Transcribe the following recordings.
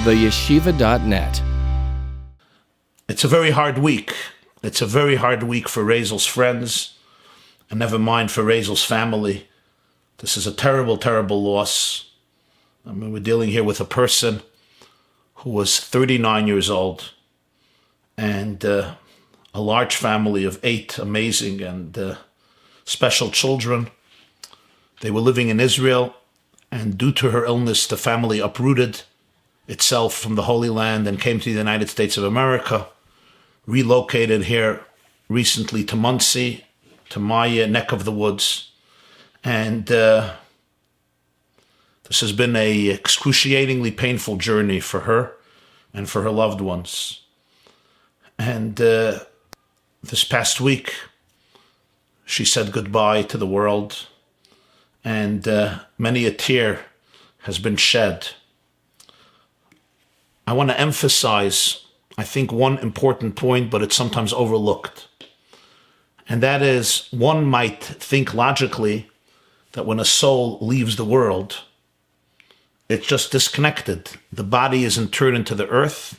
theyeshiva.net. It's a very hard week. It's a very hard week for Raizel's friends, and never mind for Raizel's family. This is a terrible, terrible loss. I mean, we're dealing here with a person who was 39 years old, and a large family of 8 amazing and special children. They were living in Israel, and due to her illness, the family uprooted itself from the Holy Land and came to the United States of America, relocated here recently to Muncie, to my neck of the woods. And this has been a excruciatingly painful journey for her and for her loved ones. And this past week, she said goodbye to the world, and many a tear has been shed. I want to emphasize, I think, one important point, but it's sometimes overlooked. And that is, one might think logically that when a soul leaves the world, it's just disconnected. The body is interred into the earth,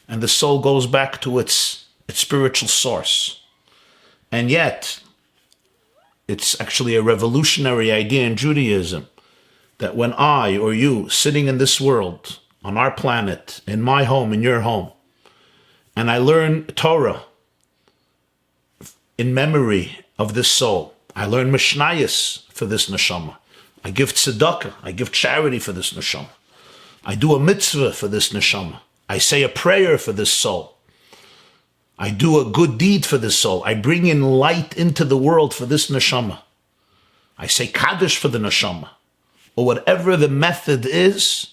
and the soul goes back to its spiritual source. And yet, it's actually a revolutionary idea in Judaism that when I or you, sitting in this world, on our planet, in my home, in your home, and I learn Torah in memory of this soul, I learn Mishnayos for this neshama, I give tzedakah, I give charity for this neshama, I do a mitzvah for this neshama, I say a prayer for this soul, I do a good deed for this soul, I bring in light into the world for this neshama, I say kaddish for the neshama, or whatever the method is,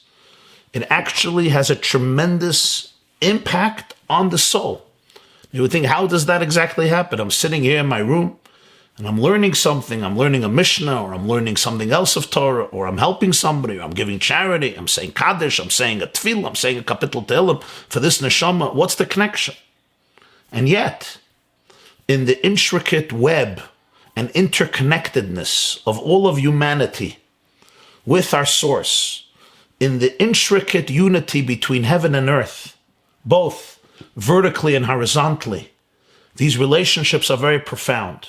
it actually has a tremendous impact on the soul. You would think, how does that exactly happen? I'm sitting here in my room, and I'm learning something. I'm learning a Mishnah, or I'm learning something else of Torah, or I'm helping somebody, or I'm giving charity, I'm saying Kaddish, I'm saying a Tefillah, I'm saying a Kapitel Tehillim for this neshama. What's the connection? And yet, in the intricate web and interconnectedness of all of humanity with our source, in the intricate unity between heaven and earth, both vertically and horizontally, these relationships are very profound.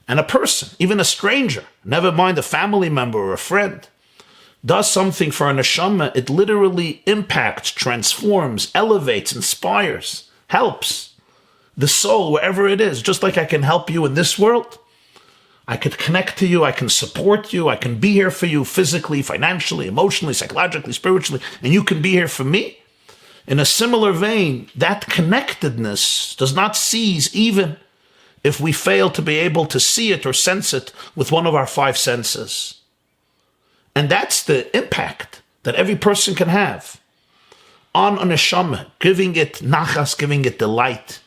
And a person, even a stranger, never mind a family member or a friend, does something for a neshama, it literally impacts, transforms, elevates, inspires, helps the soul wherever it is. Just like I can help you in this world, I could connect to you, I can support you, I can be here for you physically, financially, emotionally, psychologically, spiritually, and you can be here for me. In a similar vein, that connectedness does not cease even if we fail to be able to see it or sense it with one of our 5 senses. And that's the impact that every person can have on a neshama, giving it nachas, giving it delight,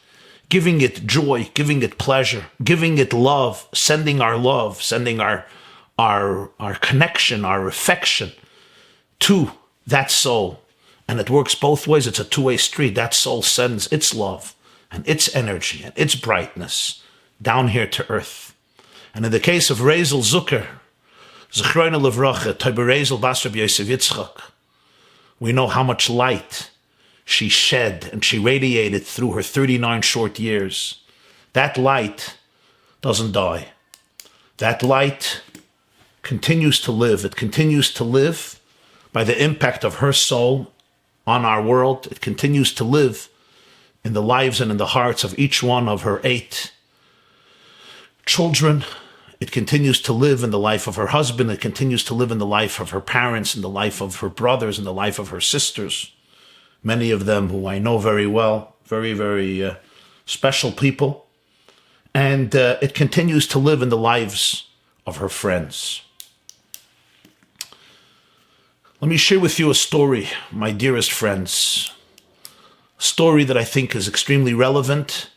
giving it joy, giving it pleasure, giving it love, sending our connection, our affection to that soul. And it works both ways. It's a two-way street. That soul sends its love and its energy and its brightness down here to earth. And in the case of Raizel Zucker, Zechroina Levracha, Toyba Raizel Bas Rabbi Yosef Yitzchak, we know how much light she shed and she radiated through her 39 short years. That light doesn't die. That light continues to live. It continues to live by the impact of her soul on our world. It continues to live in the lives and in the hearts of each one of her 8 children. It continues to live in the life of her husband. It continues to live in the life of her parents, in the life of her brothers, in the life of her sisters. Many of them who I know very well, very, very special people. And it continues to live in the lives of her friends. Let me share with you a story, my dearest friends. A story that I think is extremely relevant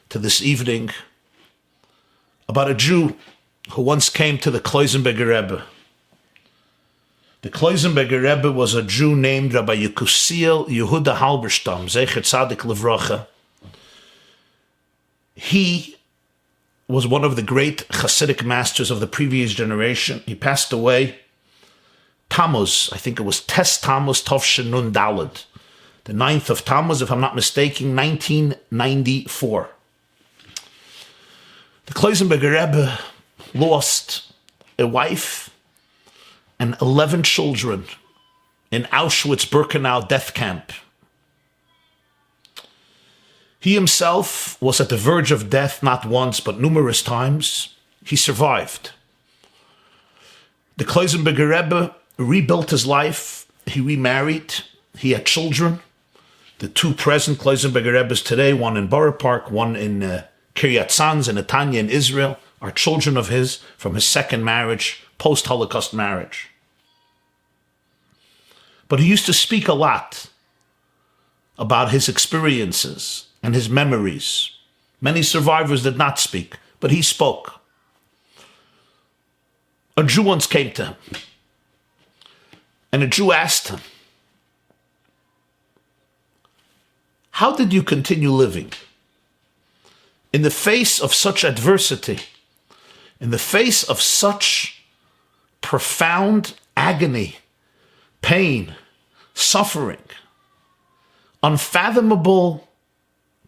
to this evening, about a Jew who once came to the Kloisenberger Rebbe. The Kloisenberger Rebbe was a Jew named Rabbi Yekusiel Yehuda Halberstam, Zecher Tzadik Levracha. He was one of the great Hasidic masters of the previous generation. He passed away Tammuz, I think it was Tes Tammuz Tovshin Nun Daled, the 9th of Tammuz, if I'm not mistaken, 1994. The Kloisenberger Rebbe lost a wife and 11 children in Auschwitz-Birkenau death camp. He himself was at the verge of death not once but numerous times. He survived. The Kloisenberger Rebbe rebuilt his life. He remarried. He had children. The two present Kloisenberger Rebbes today, one in Borough Park, one in Kiryat Sanz in Netanya in Israel, are children of his from his second marriage, post-Holocaust marriage. But he used to speak a lot about his experiences and his memories. Many survivors did not speak, but he spoke. A Jew once came to him, and a Jew asked him, "How did you continue living? In the face of such adversity, in the face of such profound agony, pain, suffering, unfathomable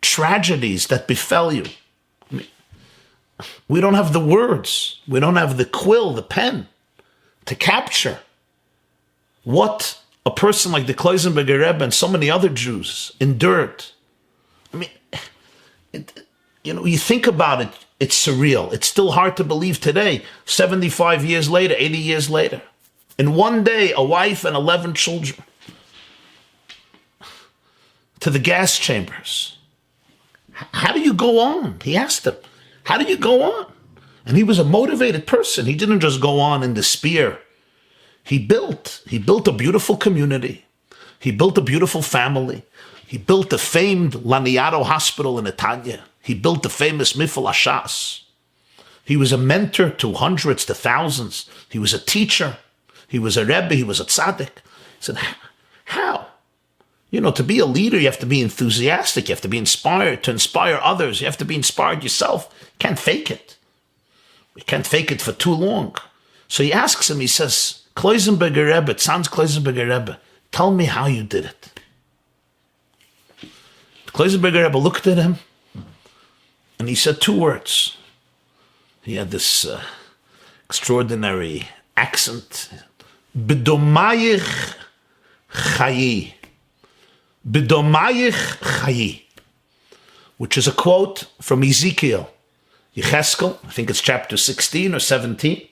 tragedies that befell you." I mean, we don't have the words, we don't have the quill, the pen to capture what a person like the Kloisenberger Rebbe and so many other Jews endured. I mean, you think about it, it's surreal. It's still hard to believe today, 75 years later, 80 years later. In one day, a wife and 11 children to the gas chambers. How do you go on? He asked him, how do you go on? And he was a motivated person. He didn't just go on in despair. He built a beautiful community. He built a beautiful family. He built the famed Laniado Hospital in Netanya. He built the famous Mifal Hashas. He was a mentor to hundreds, to thousands. He was a teacher. He was a Rebbe. He was a tzaddik. He said, how? To be a leader, you have to be enthusiastic. You have to be inspired to inspire others. You have to be inspired yourself. You can't fake it. You can't fake it for too long. So he asks him, he says, Kloisenberger Rebbe, it sounds Kloisenberger Rebbe, tell me how you did it. The Kloisenberger Rebbe looked at him and he said two words. He had this extraordinary accent. B'domayich chayi. B'domayich chayi. Which is a quote from Ezekiel. Yecheskel, I think it's chapter 16 or 17.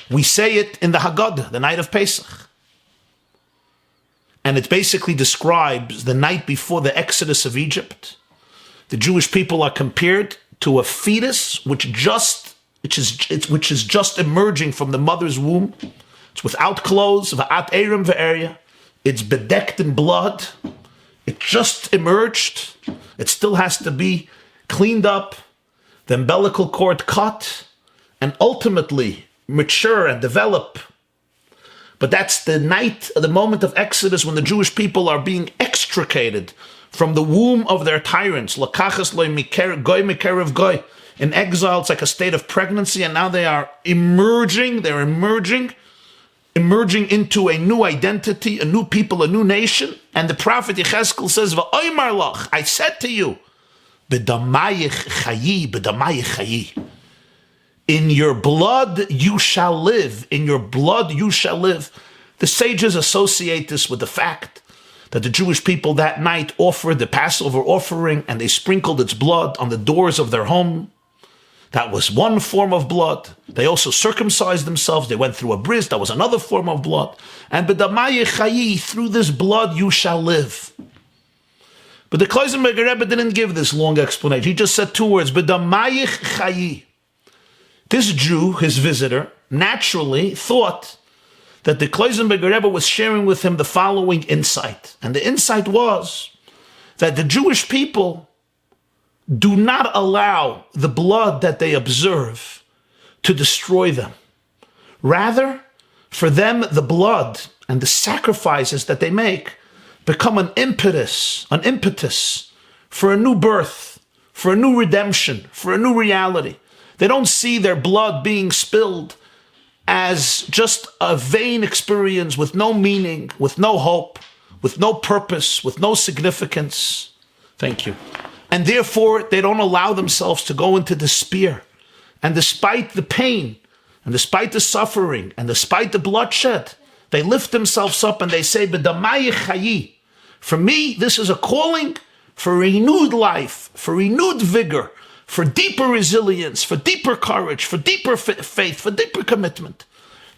We say it in the Haggadah, the night of Pesach. And it basically describes the night before the exodus of Egypt. The Jewish people are compared to a fetus which is just emerging from the mother's womb. It's without clothes, va'at erim ve'eria. It's bedecked in blood. It just emerged. It still has to be cleaned up, the umbilical cord cut, and ultimately mature and develop. But that's the night, the moment of Exodus, when the Jewish people are being extricated from the womb of their tyrants. Lakachas loy goy mikerev goy. In exile, it's like a state of pregnancy, and now they are emerging. They're emerging into a new identity, a new people, a new nation. And the prophet Yecheskel says, "V'oymar lach, I said to you, b'damayich chayi, b'damayich chayi. In your blood you shall live. In your blood you shall live." The sages associate this with the fact that the Jewish people that night offered the Passover offering and they sprinkled its blood on the doors of their home. That was one form of blood. They also circumcised themselves. They went through a bris. That was another form of blood. And b'damayich chayi, through this blood you shall live. But the Kloisenberger Rebbe didn't give this long explanation. He just said two words, b'damayich chayi. This Jew, his visitor, naturally thought that the Kloisenberger Rebbe was sharing with him the following insight. And the insight was that the Jewish people do not allow the blood that they observe to destroy them. Rather, for them, the blood and the sacrifices that they make become an impetus for a new birth, for a new redemption, for a new reality. They don't see their blood being spilled as just a vain experience with no meaning, with no hope, with no purpose, with no significance. Thank you. And therefore, they don't allow themselves to go into despair. And despite the pain, and despite the suffering, and despite the bloodshed, they lift themselves up and they say, "B'damai chayi." For me, this is a calling for renewed life, for renewed vigor, for deeper resilience, for deeper courage, for deeper faith, for deeper commitment.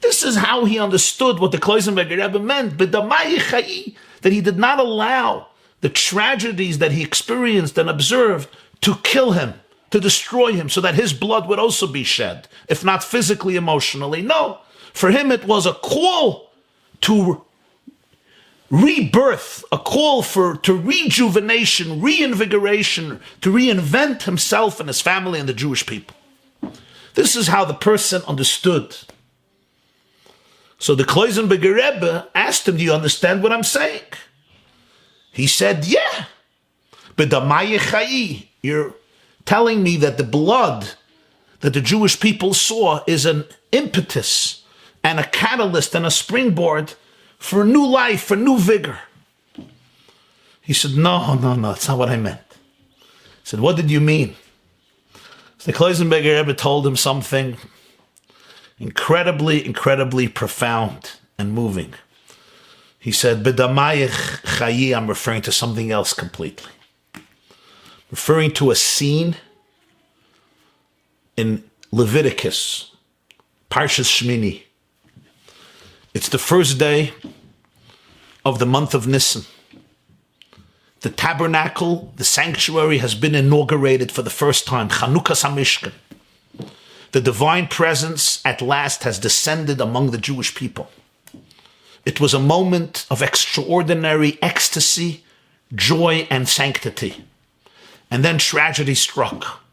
This is how he understood what the Kloisenberger Rebbe meant, "B'damai chayi," that he did not allow the tragedies that he experienced and observed to kill him, to destroy him, so that his blood would also be shed, if not physically, emotionally. No, for him it was a call to rebirth, a call to rejuvenation, reinvigoration, to reinvent himself and his family and the Jewish people. This is how the person understood. So the Kloisenberger Rebbe asked him, "Do you understand what I'm saying?" He said, "Yeah. B'damai chayi." You're telling me that the blood that the Jewish people saw is an impetus and a catalyst and a springboard for new life, for new vigor. He said, no, that's not what I meant. He said, "What did you mean?" So the Kloisenberger Rebbe told him something incredibly profound and moving. He said, "B'damai chayi," I'm referring to something else completely. Referring to a scene in Leviticus, Parshas Shmini. It's the first day of the month of Nisan. The tabernacle, the sanctuary, has been inaugurated for the first time, Chanukas HaMishkan. The divine presence at last has descended among the Jewish people. It was a moment of extraordinary ecstasy, joy, and sanctity. And then tragedy struck.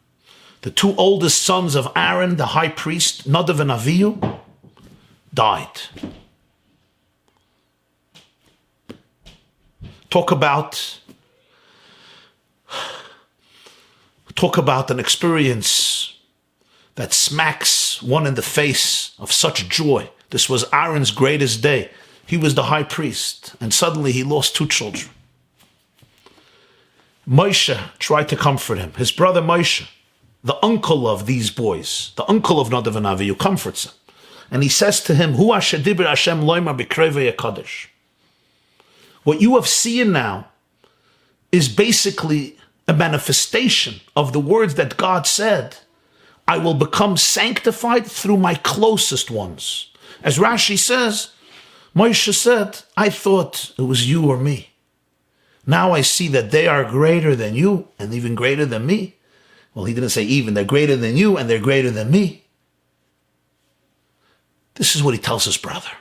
The two oldest sons of Aaron, the high priest, Nadav and Avihu, died. Talk about an experience that smacks one in the face of such joy. This was Aaron's greatest day. He was the high priest, and suddenly he lost two children. Moshe tried to comfort him. His brother Moshe, the uncle of these boys, the uncle of Nadav and Avihu, comforts him. And he says to him, "Hu asher diber Hashem loymar b'krevei HaKadosh." What you have seen now is basically a manifestation of the words that God said, "I will become sanctified through my closest ones." As Rashi says, Moshe said, "I thought it was you or me. Now I see that they are greater than you and even greater than me." Well, he didn't say even, they're greater than you and they're greater than me. This is what he tells his brother.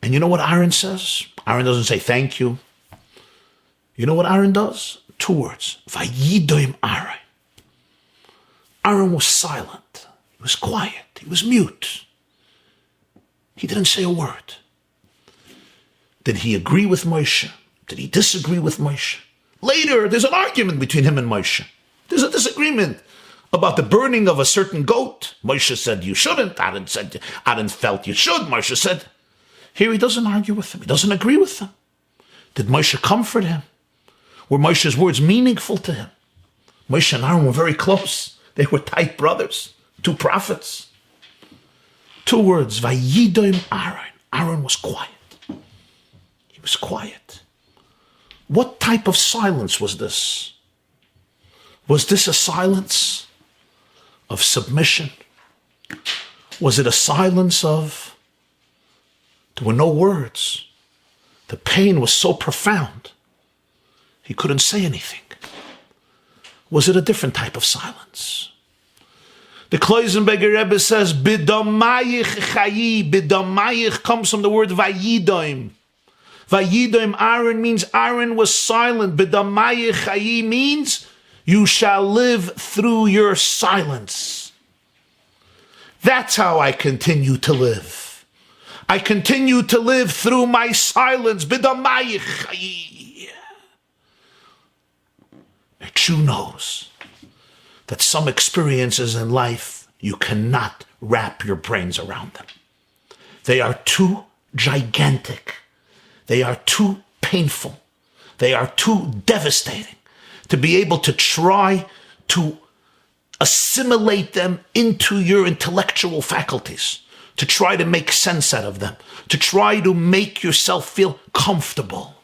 And you know what Aaron says? Aaron doesn't say thank you. You know what Aaron does? Two words. Vayidoim Aaron. Aaron was silent. He was quiet. He was mute. He didn't say a word. Did he agree with Moshe? Did he disagree with Moshe? Later, there's an argument between him and Moshe. There's a disagreement about the burning of a certain goat. Moshe said you shouldn't. Aaron felt you should. Moshe said. Here he doesn't argue with him. He doesn't agree with him. Did Moshe comfort him? Were Moshe's words meaningful to him? Moshe and Aaron were very close. They were tight brothers, two prophets. Two words, Vayidoim Aaron. Aaron was quiet. He was quiet. What type of silence was this? Was this a silence of submission? Was it a silence of, there were no words. The pain was so profound, he couldn't say anything. Was it a different type of silence? The Kloisenberger Rebbe says, B'damayich chayi. B'damayich comes from the word vayidoim. Vayidoim Aaron means Aaron was silent. B'damayich chayi means you shall live through your silence. That's how I continue to live. I continue to live through my silence. B'damayich chayi. A Jew knows that some experiences in life You cannot wrap your brains around them. They are too gigantic. They are too painful. They are too devastating to be able to try to assimilate them into your intellectual faculties, to try to make sense out of them, to try to make yourself feel comfortable.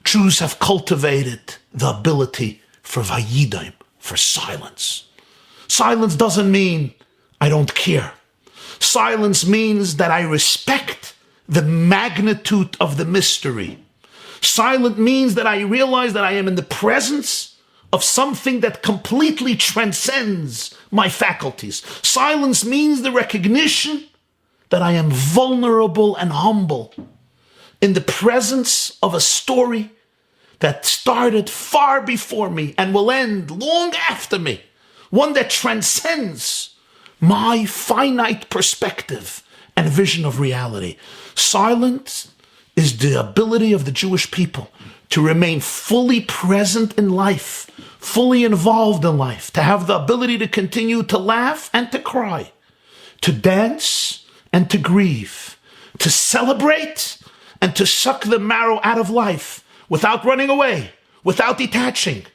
Jews have cultivated the ability for vayidim, for silence. Silence doesn't mean I don't care. Silence means that I respect the magnitude of the mystery. Silent means that I realize that I am in the presence of something that completely transcends my faculties. Silence means the recognition that I am vulnerable and humble in the presence of a story that started far before me and will end long after me. One that transcends my finite perspective and vision of reality. Silence is the ability of the Jewish people to remain fully present in life, fully involved in life, to have the ability to continue to laugh and to cry, to dance and to grieve, to celebrate and to suck the marrow out of life without running away, without detaching.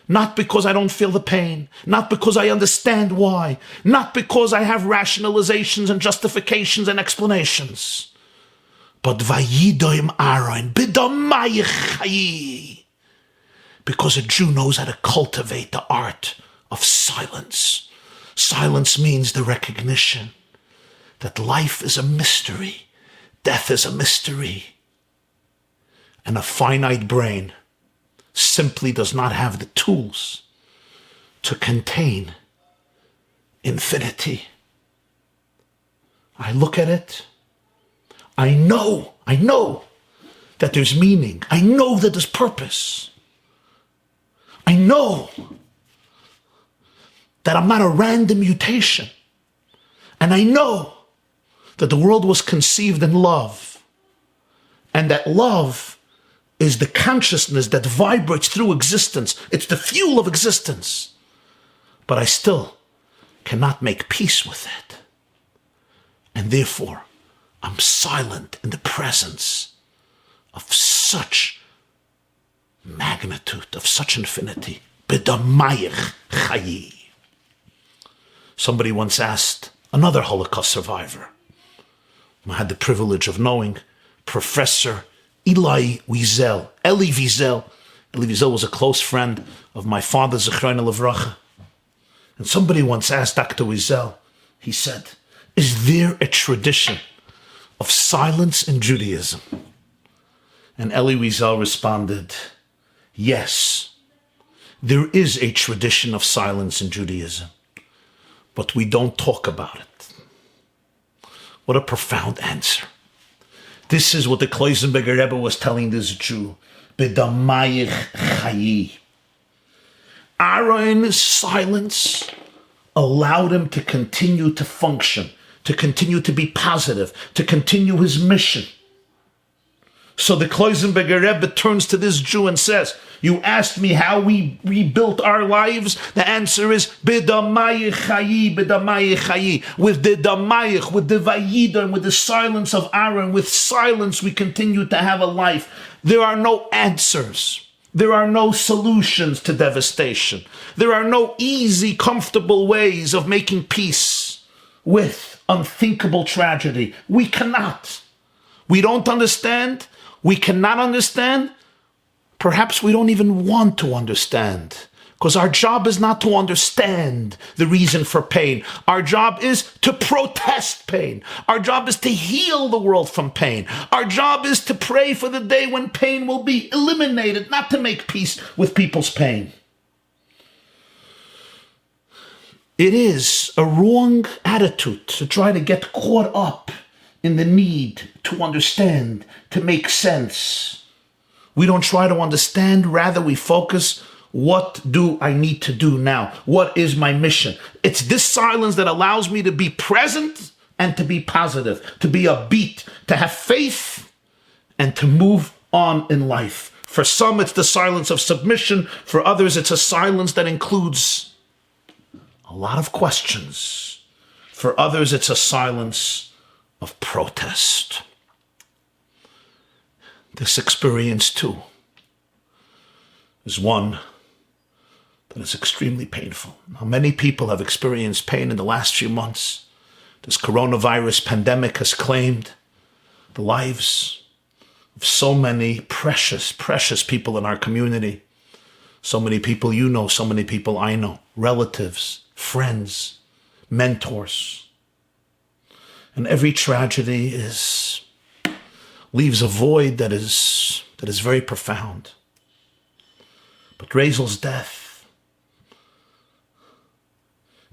Not because I don't feel the pain, not because I understand why, not because I have rationalizations and justifications and explanations, but vayidoim aron b'damayich, because a Jew knows how to cultivate the art of silence. Silence means the recognition that life is a mystery, death is a mystery, and a finite brain simply does not have the tools to contain infinity. I look at it, I know that there's meaning. I know that there's purpose. I know that I'm not a random mutation. And I know that the world was conceived in love, and that love is the consciousness that vibrates through existence. It's the fuel of existence. But I still cannot make peace with it. And therefore, I'm silent in the presence of such magnitude, of such infinity. B'damayich chayi. Somebody once asked another Holocaust survivor, I had the privilege of knowing, Professor Eli Wiesel, Eli Wiesel. Eli Wiesel was a close friend of my father, Zechrona Levracha. And somebody once asked Dr. Wiesel, he said, is there a tradition of silence in Judaism? And Eli Wiesel responded, yes, there is a tradition of silence in Judaism, but we don't talk about it. What a profound answer. This is what the Kloisenberger Rebbe was telling this Jew. B'damayich chayi. Aaron's silence allowed him to continue to function, to continue to be positive, to continue his mission. So the Kloisenberger Rebbe turns to this Jew and says, you asked me how we rebuilt our lives? The answer is b'damayich chayi, b'damayich chayi. With the damayich, with the vayidim, with the silence of Aaron, with silence we continue to have a life. There are no answers. There are no solutions to devastation. There are no easy, comfortable ways of making peace with unthinkable tragedy. We cannot. We don't understand. We cannot understand. Perhaps we don't even want to understand, because our job is not to understand the reason for pain. Our job is to protest pain. Our job is to heal the world from pain. Our job is to pray for the day when pain will be eliminated, not to make peace with people's pain. It is a wrong attitude to try to get caught up in the need to understand, to make sense. We don't try to understand, rather we focus, what do I need to do now? What is my mission? It's this silence that allows me to be present and to be positive, to be upbeat, to have faith, and to move on in life. For some, it's the silence of submission. For others, it's a silence that includes a a lot of questions. For others, it's a silence of protest. This experience, too, is one that is extremely painful. Now, many people have experienced pain in the last few months. This coronavirus pandemic has claimed the lives of so many precious, precious people in our community. So many people you know, so many people I know, relatives, friends, mentors. And every tragedy leaves a void that is very profound. But Raizel's death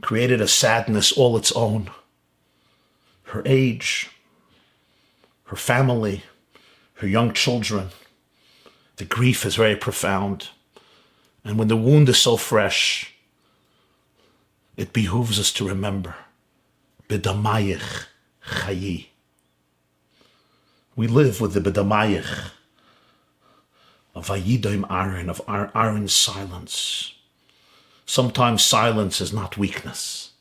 created a sadness all its own. Her age, her family, her young children, the grief is very profound. And when the wound is so fresh, it behooves us to remember, B'damayich chayi. We live with the B'damayich of Vayidoim Aaron, of Aaron's silence. Sometimes silence is not weakness.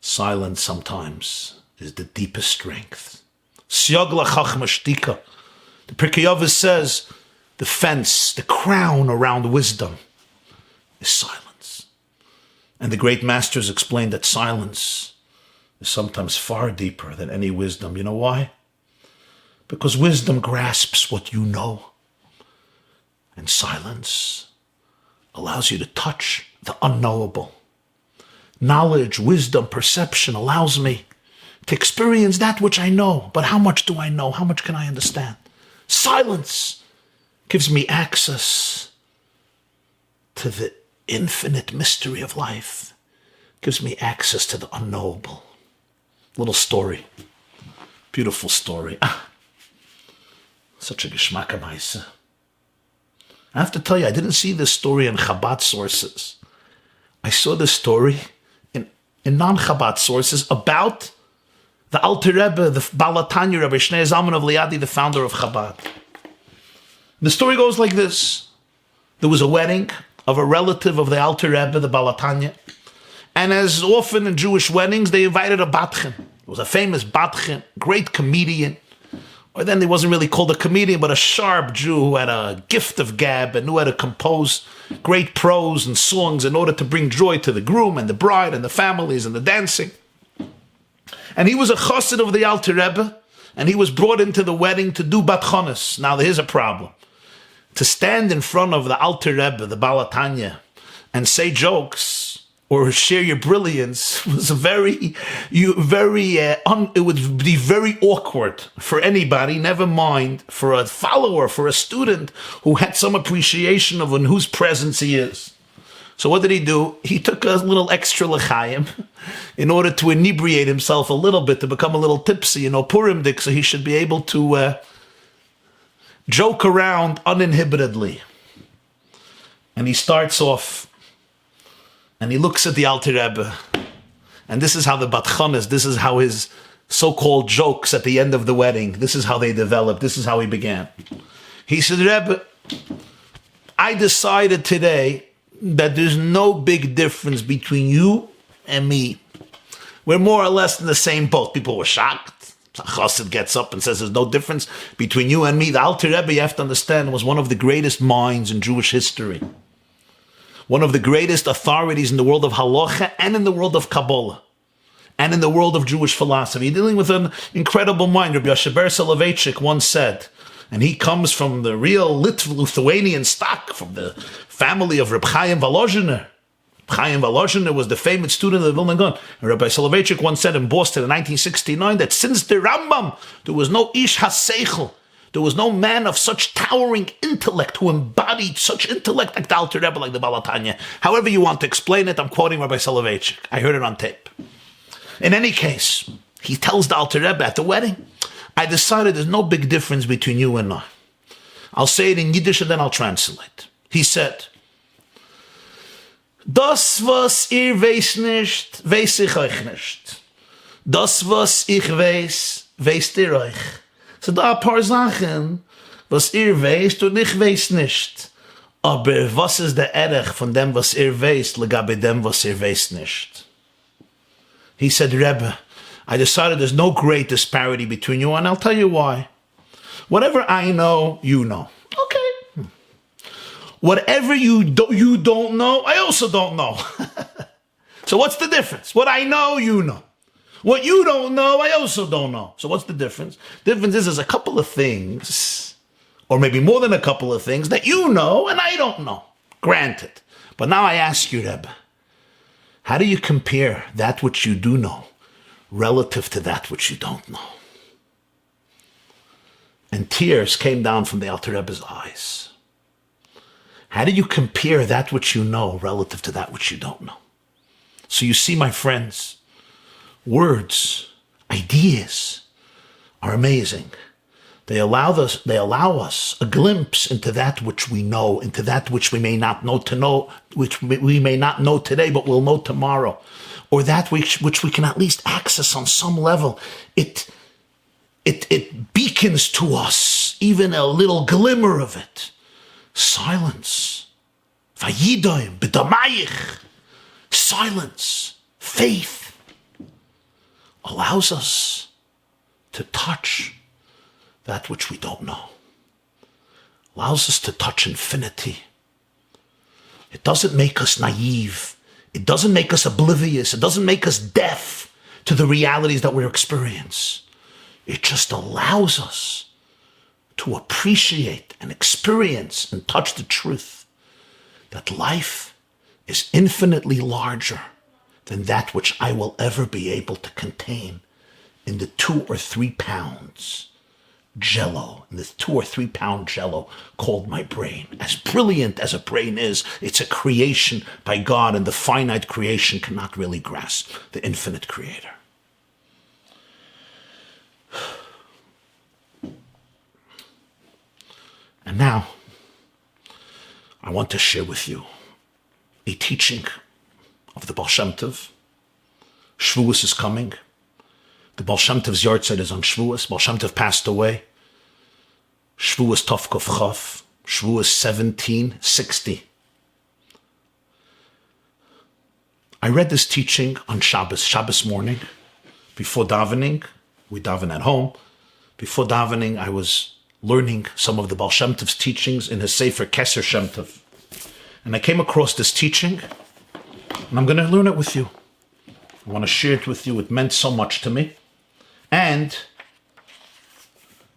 Silence sometimes is the deepest strength. Siog lachachma shtika. The Pirkei Avos says, the fence, the crown around wisdom is silence. And the great masters explained that silence is sometimes far deeper than any wisdom. You know why? Because wisdom grasps what you know. And silence allows you to touch the unknowable. Knowledge, wisdom, perception allows me to experience that which I know. But how much do I know? How much can I understand? Silence gives me access to the infinite mystery of life. Gives me access to the unknowable. Little story. Beautiful story. Such a geschmack amaisa. I have to tell you, I didn't see this story in Chabad sources. I saw this story in non-Chabad sources about the Alter Rebbe, the Balatanya Rebbe Shnei Zalman of Liadi, the founder of Chabad. The story goes like this. There was a wedding of a relative of the Alter Rebbe, the Balatanya. And as often in Jewish weddings, they invited a Batchen. It was a famous Batchen, great comedian. Or then he wasn't really called a comedian, but a sharp Jew who had a gift of gab and knew how to compose great prose and songs in order to bring joy to the groom and the bride and the families and the dancing. And he was a chassid of the Alter Rebbe, and he was brought into the wedding to do bat chonis. Now, here's a problem. To stand in front of the Alter Rebbe, the Balatanya, and say jokes or share your brilliance was it would be very awkward for anybody, never mind for a follower, for a student who had some appreciation of in whose presence he is. So what did he do? He took a little extra l'chaim in order to inebriate himself a little bit, to become a little tipsy, Purim dik, so he should be able to joke around uninhibitedly. And he starts off, and he looks at the Alter Rebbe, and this is how the Batchanis, this is how his so-called jokes at the end of the wedding, this is how they developed, this is how he began. He said, Rebbe, I decided today that there's no big difference between you and me. We're more or less in the same boat. People were shocked. A chassid gets up and says there's no difference between you and me. The Alter Rebbe, you have to understand, was one of the greatest minds in Jewish history. One of the greatest authorities in the world of halacha and in the world of Kabbalah and in the world of Jewish philosophy. Dealing with an incredible mind. Rabbi Soloveitchik once said, and he comes from the real Lithuanian stock, from the family of Reb Chaim Volozhiner. Chaim Volozhiner was the famous student of the Vilna Gaon. And Rabbi Soloveitchik once said in Boston in 1969 that since the Rambam, there was no Ish HaSeichel, there was no man of such towering intellect who embodied such intellect like the Alter Rebbe, like the Balatanya. However you want to explain it, I'm quoting Rabbi Soloveitchik. I heard it on tape. In any case, he tells the Alter Rebbe at the wedding, I decided there's no big difference between you and I. I'll say it in Yiddish and then I'll translate. He said, Das, was ihr weiß nicht, weiß ich euch nicht. Das, was ich weiß ihr euch. So da ein paar Sachen, was ihr weißt und ich weiß nicht. Aber was ist der Erech von dem, was ihr weißt, legabe dem, was ihr weißt nicht? He said, Rebbe, I decided there's no great disparity between you, and I'll tell you why. Whatever I know, you know. Okay. Whatever you don't know, I also don't know. So what's the difference? What I know, you know. What you don't know, I also don't know. So what's the difference? The difference is there's a couple of things, or maybe more than a couple of things, that you know and I don't know. Granted. But now I ask you, Rebbe, how do you compare that which you do know relative to that which you don't know? And tears came down from the Alter Rebbe's eyes. How do you compare that which you know relative to that which you don't know? So you see, my friends, words, ideas are amazing. They allow us a glimpse into that which we know, into that which we may not know which we may not know today, but we'll know tomorrow, or that which we can at least access on some level. It beacons to us even a little glimmer of it. Silence. Vayidoim b'damayich. Silence. Faith allows us to touch that which we don't know. Allows us to touch infinity. It doesn't make us naive. It doesn't make us oblivious. It doesn't make us deaf to the realities that we experience. It just allows us to appreciate and experience and touch the truth that life is infinitely larger than that which I will ever be able to contain in the 2 or 3 pounds jello, in this 2 or 3 pound jello called my brain. As brilliant as a brain is, it's a creation by God, and the finite creation cannot really grasp the infinite creator. And now, I want to share with you a teaching of the Baal Shem Tov. Shavuos is coming. The Baal Shem Tov's yahrzeit is on Shavuos. Baal Shem Tov passed away. Shavuos Tov Kuf Chav. Shavuos 1760. I read this teaching on Shabbos morning. Before davening, we daven at home. Before davening, I was learning some of the Baal Shem Tov's teachings in his Sefer Keser Shem Tov. And I came across this teaching, and I'm going to learn it with you. I want to share it with you. It meant so much to me. And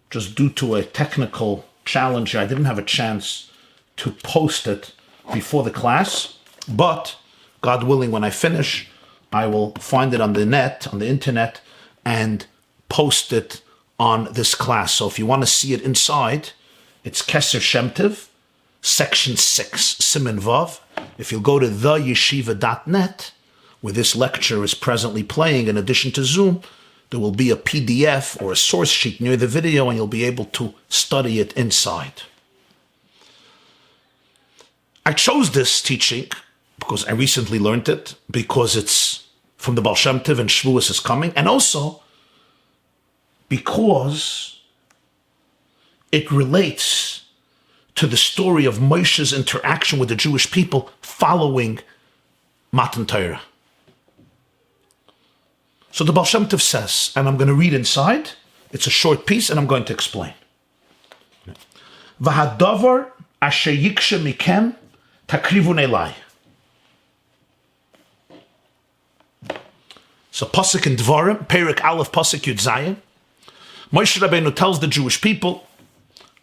just due to a technical challenge, I didn't have a chance to post it before the class. But God willing, when I finish, I will find it on the net, on the internet, and post it on this class. So if you want to see it inside, it's Keser Shem Tov, section 6, Siman Vav. If you'll go to theyeshiva.net, where this lecture is presently playing, in addition to Zoom, there will be a PDF or a source sheet near the video, and you'll be able to study it inside. I chose this teaching because I recently learned it, because it's from the Baal Shem Tov and Shavuos is coming, and also because it relates to the story of Moshe's interaction with the Jewish people following Matan Torah. So the Baal Shem Tov says, and I'm going to read inside, it's a short piece, and I'm going to explain. V'hadavar asher yikshe mikem takrivun elai. So Pasuk in Dvarim, Perek Aleph Pasuk Yud Zayin, Moshe Rabbeinu tells the Jewish people,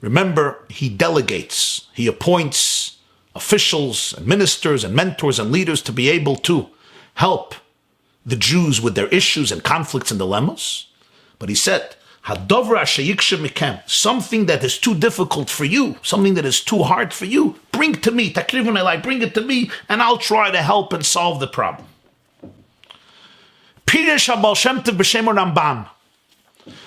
remember, he delegates, he appoints officials and ministers and mentors and leaders to be able to help the Jews with their issues and conflicts and dilemmas. But he said, Hadovra sheyikshe mikem, something that is too difficult for you, something that is too hard for you, bring to me, takrivun elai, bring it to me, and I'll try to help and solve the problem. Pirish HaBaal Shem Tov b'shem Ramban.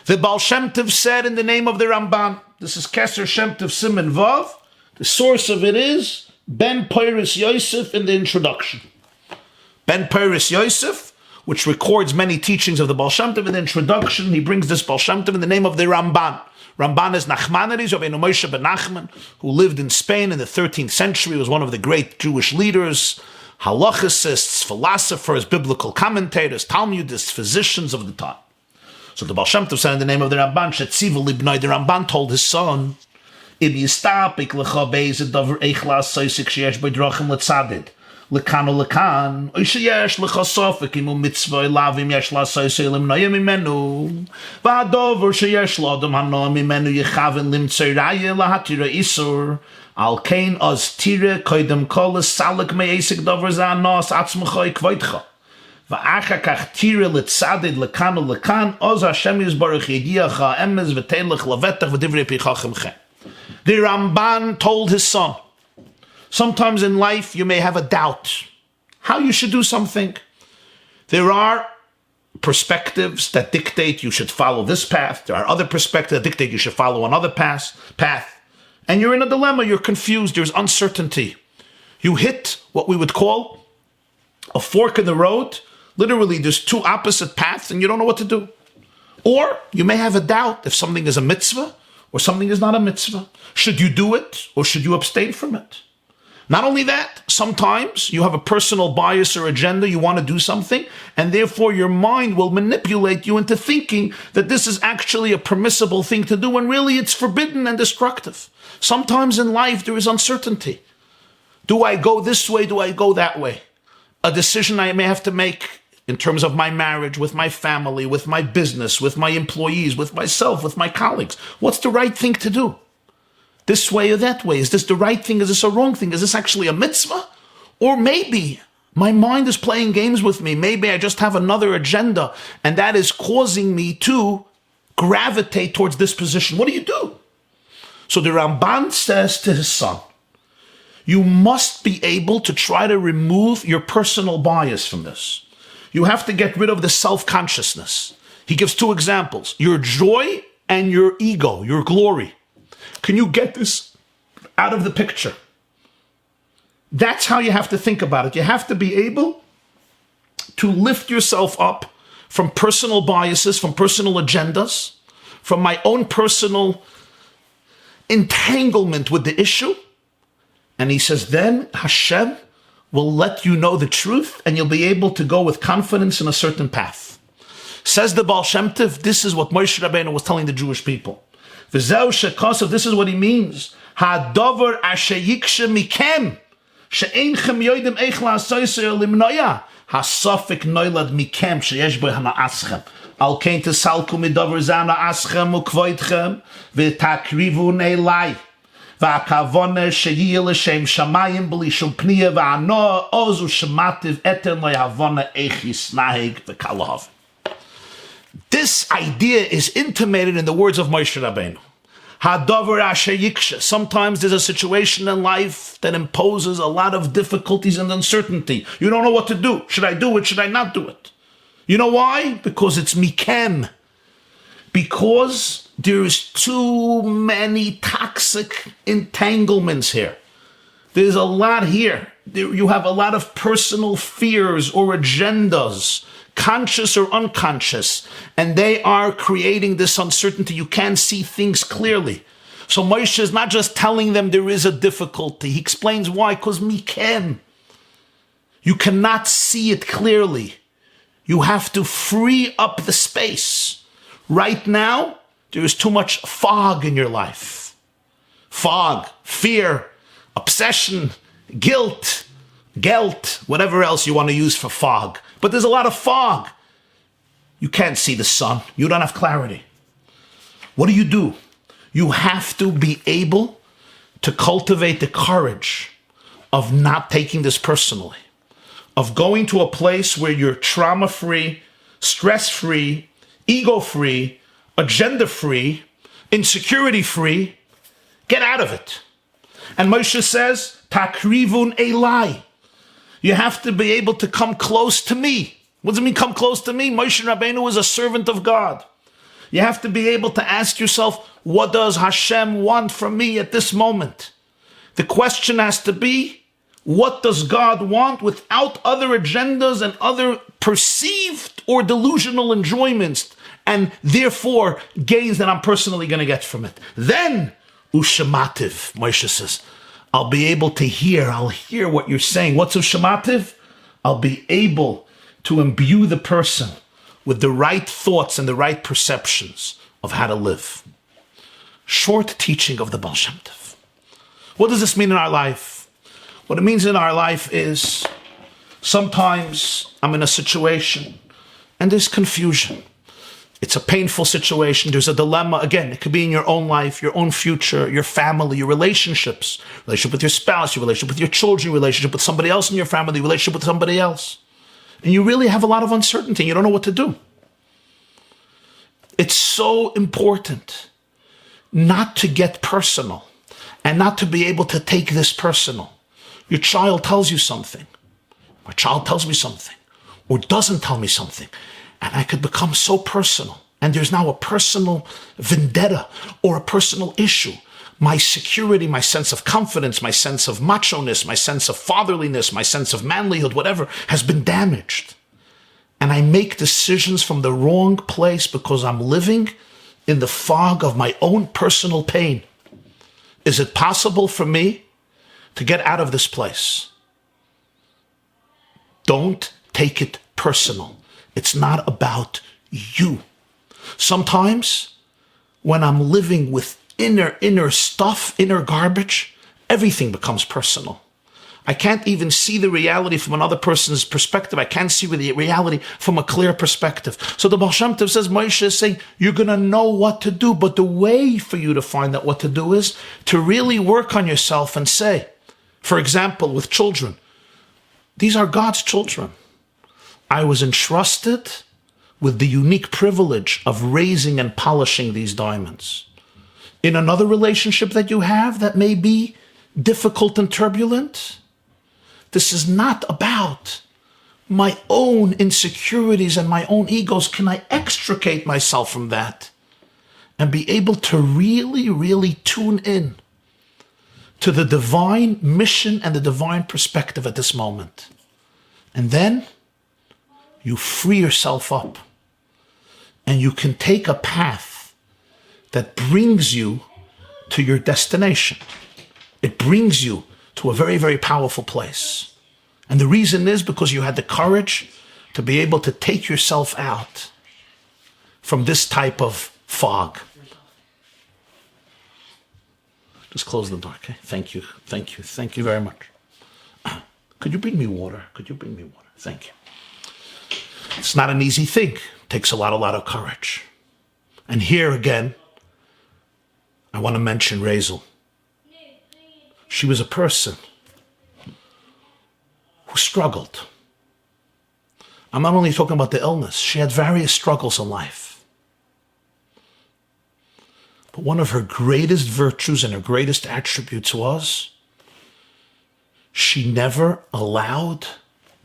The Baal Shem Tov said in the name of the Ramban, this is Keser Shem Tov Siman Vav, the source of it is Ben Peiris Yosef in the introduction. Ben Peiris Yosef, which records many teachings of the Baal Shem Tov. In the introduction, he brings this Baal Shem Tov in the name of the Ramban. Ramban is Nachmanides, Rabbeinu Moshe ben Nachman, who lived in Spain in the 13th century, was one of the great Jewish leaders, halachicists, philosophers, biblical commentators, Talmudists, physicians of the time. So the Baal Shem Tov said in the name of the Ramban, Shetzivu libnai, the Ramban told his son, If you stop, lecha be'ezed davar eichlas soisik sheyesh b'drachim letzadid, lekan o lekan, oy sheyesh lecha sofik imu mitzvah lavim yesh la soisik limnoya mimenu, va'adover sheyesh l'adam hanoa mimenu yechaven limtzei raya lahatira isur, al kein oz tira koidem kol salik me'esik davar za'anos atzmacha ikvoitcha. Va'achar kach tira letzadid lekan o lekan, oz Hashem yizbarach yediacha emes v'teilach lavetach v'divrei pichachim chen. The Ramban told his son, sometimes in life you may have a doubt how you should do something. There are perspectives that dictate you should follow this path. There are other perspectives that dictate you should follow another path. And you're in a dilemma, you're confused, there's uncertainty. You hit what we would call a fork in the road. Literally, there's two opposite paths and you don't know what to do. Or you may have a doubt if something is a mitzvah or something is not a mitzvah. Should you do it or should you abstain from it? Not only that, sometimes you have a personal bias or agenda, you want to do something, and therefore your mind will manipulate you into thinking that this is actually a permissible thing to do, when really it's forbidden and destructive. Sometimes in life there is uncertainty. Do I go this way? Do I go that way? A decision I may have to make in terms of my marriage, with my family, with my business, with my employees, with myself, with my colleagues. What's the right thing to do? This way or that way? Is this the right thing? Is this a wrong thing? Is this actually a mitzvah? Or maybe my mind is playing games with me. Maybe I just have another agenda, and that is causing me to gravitate towards this position. What do you do? So the Ramban says to his son, you must be able to try to remove your personal bias from this. You have to get rid of the self-consciousness. He gives two examples, your joy and your ego, your glory. Can you get this out of the picture? That's how you have to think about it. You have to be able to lift yourself up from personal biases, from personal agendas, from my own personal entanglement with the issue. And he says, then Hashem will let you know the truth and you'll be able to go with confidence in a certain path. Says the Baal Shem Tov, this is what Moshe Rabbeinu was telling the Jewish people. V'zeu shekosov, this is what he means. Ha'davar asher yikshe mikem, she'einchem yoidem eich la'asoyser limnoya, ha'sofik noilad mikem, she'yesh bo hana'aschem. Al kein tesalku midavar zana aschem ukvoitchem, v'takrivu ne'elai. V'akavone she'yil l'shem shamayim b'li shum pniya v'anoa ozu shemativ eten lo'yavone eich yisnahig v'kalahav. This idea is intimated in the words of Moshe Rabbeinu. Hadavar asher yikshe. Sometimes there's a situation in life that imposes a lot of difficulties and uncertainty. You don't know what to do. Should I do it? Should I not do it? You know why? Because it's mikem. Because there's too many toxic entanglements here. There's a lot here. You have a lot of personal fears or agendas, conscious or unconscious, and they are creating this uncertainty. You can't see things clearly. So Moshe is not just telling them there is a difficulty. He explains why, because mikem. You cannot see it clearly. You have to free up the space. Right now, there is too much fog in your life. Fog, fear, obsession, guilt, whatever else you want to use for fog. But there's a lot of fog. You can't see the sun. You don't have clarity. What do? You have to be able to cultivate the courage of not taking this personally, of going to a place where you're trauma-free, stress-free, ego-free, agenda-free, insecurity-free. Get out of it. And Moshe says, Takrivun Elai. You have to be able to come close to me. What does it mean, come close to me? Moshe Rabbeinu is a servant of God. You have to be able to ask yourself, what does Hashem want from me at this moment? The question has to be, what does God want without other agendas and other perceived or delusional enjoyments and therefore gains that I'm personally going to get from it? Then, Ushamativ, Moshe says, I'll be able to hear, I'll hear what you're saying. What's Ushamativ? I'll be able to imbue the person with the right thoughts and the right perceptions of how to live. Short teaching of the Baal Shem Tov. What does this mean in our life? What it means in our life is sometimes I'm in a situation and there's confusion. It's a painful situation. There's a dilemma. Again, it could be in your own life, your own future, your family, your relationships, relationship with your spouse, your relationship with your children, your relationship with somebody else in your family, relationship with somebody else. And you really have a lot of uncertainty. You don't know what to do. It's so important not to get personal and not to be able to take this personal. Your child tells you something. My child tells me something or doesn't tell me something. And I could become so personal. And there's now a personal vendetta or a personal issue. My security, my sense of confidence, my sense of macho-ness, my sense of fatherliness, my sense of manlyhood, whatever, has been damaged. And I make decisions from the wrong place because I'm living in the fog of my own personal pain. Is it possible for me to get out of this place? Don't take it personal. It's not about you. Sometimes when I'm living with inner stuff, inner garbage, everything becomes personal. I can't even see the reality from another person's perspective. I can't see the reality from a clear perspective. So the Baal Shem Tov says, Moshe is saying, you're going to know what to do, but the way for you to find out what to do is to really work on yourself and say, for example, with children, these are God's children. I was entrusted with the unique privilege of raising and polishing these diamonds. In another relationship that you have that may be difficult and turbulent, this is not about my own insecurities and my own egos. Can I extricate myself from that and be able to really tune in to the divine mission and the divine perspective at this moment? And then you free yourself up and you can take a path that brings you to your destination. It brings you to a very powerful place. And the reason is because you had the courage to be able to take yourself out from this type of fog. Just close the door, okay? Thank you very much. Could you bring me water? Thank you. It's not an easy thing. It takes a lot of courage. And here again, I want to mention Raizel. She was a person who struggled. I'm not only talking about the illness. She had various struggles in life. But one of her greatest virtues and her greatest attributes was she never allowed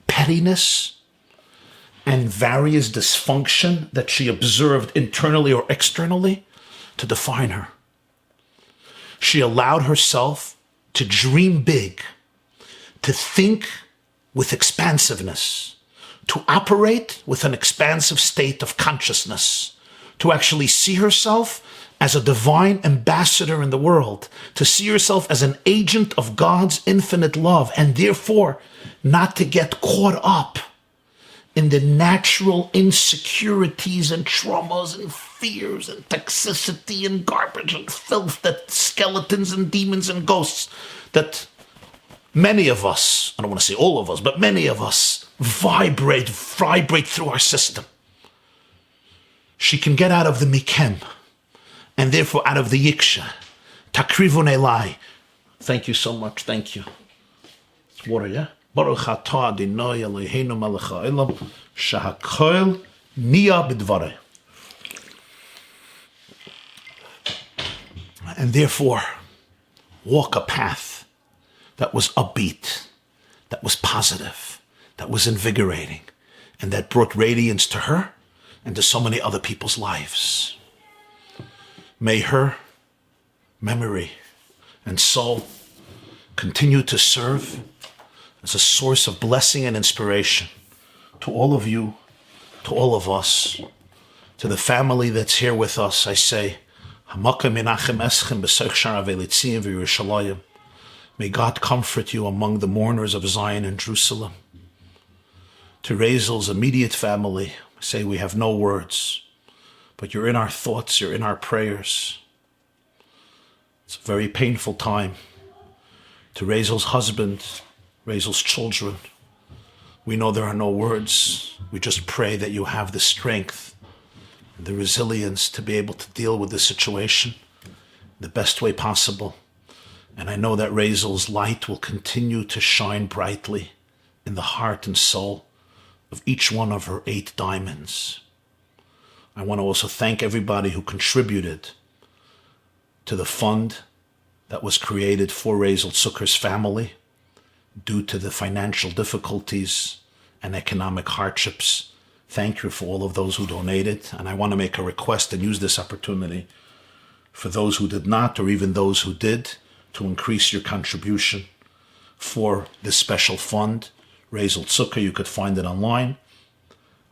pettiness and various dysfunction that she observed internally or externally to define her. She allowed herself to dream big, to think with expansiveness, to operate with an expansive state of consciousness, to actually see herself as a divine ambassador in the world, to see herself as an agent of God's infinite love, and therefore not to get caught up in the natural insecurities and traumas and fears and toxicity and garbage and filth that skeletons and demons and ghosts that many of us, I don't want to say all of us, but many of us vibrate through our system. She can get out of the mikem and therefore out of the yiksha. Takrivun elai. Thank you so much. Thank you. It's water, yeah? Baruch atah Adonai Eloheinu melech haolam shehakol niya b'dvarei. And therefore, walk a path that was upbeat, that was positive, that was invigorating, and that brought radiance to her and to so many other people's lives. May her memory and soul continue to serve as a source of blessing and inspiration to all of you, to all of us, to the family that's here with us. I say, may God comfort you among the mourners of Zion and Jerusalem. To Raizel's immediate family, I say we have no words, but you're in our thoughts, you're in our prayers. It's a very painful time. To Raizel's husband, Raizel's children, we know there are no words. We just pray that you have the strength, the resilience to be able to deal with the situation the best way possible. And I know that Raizel's light will continue to shine brightly in the heart and soul of each one of her 8 diamonds. I want to also thank everybody who contributed to the fund that was created for Raizel Zucker's family due to the financial difficulties and economic hardships. Thank you for all of those who donated. And I want to make a request and use this opportunity for those who did not, or even those who did, to increase your contribution for this special fund, Raizel Zucker. You could find it online.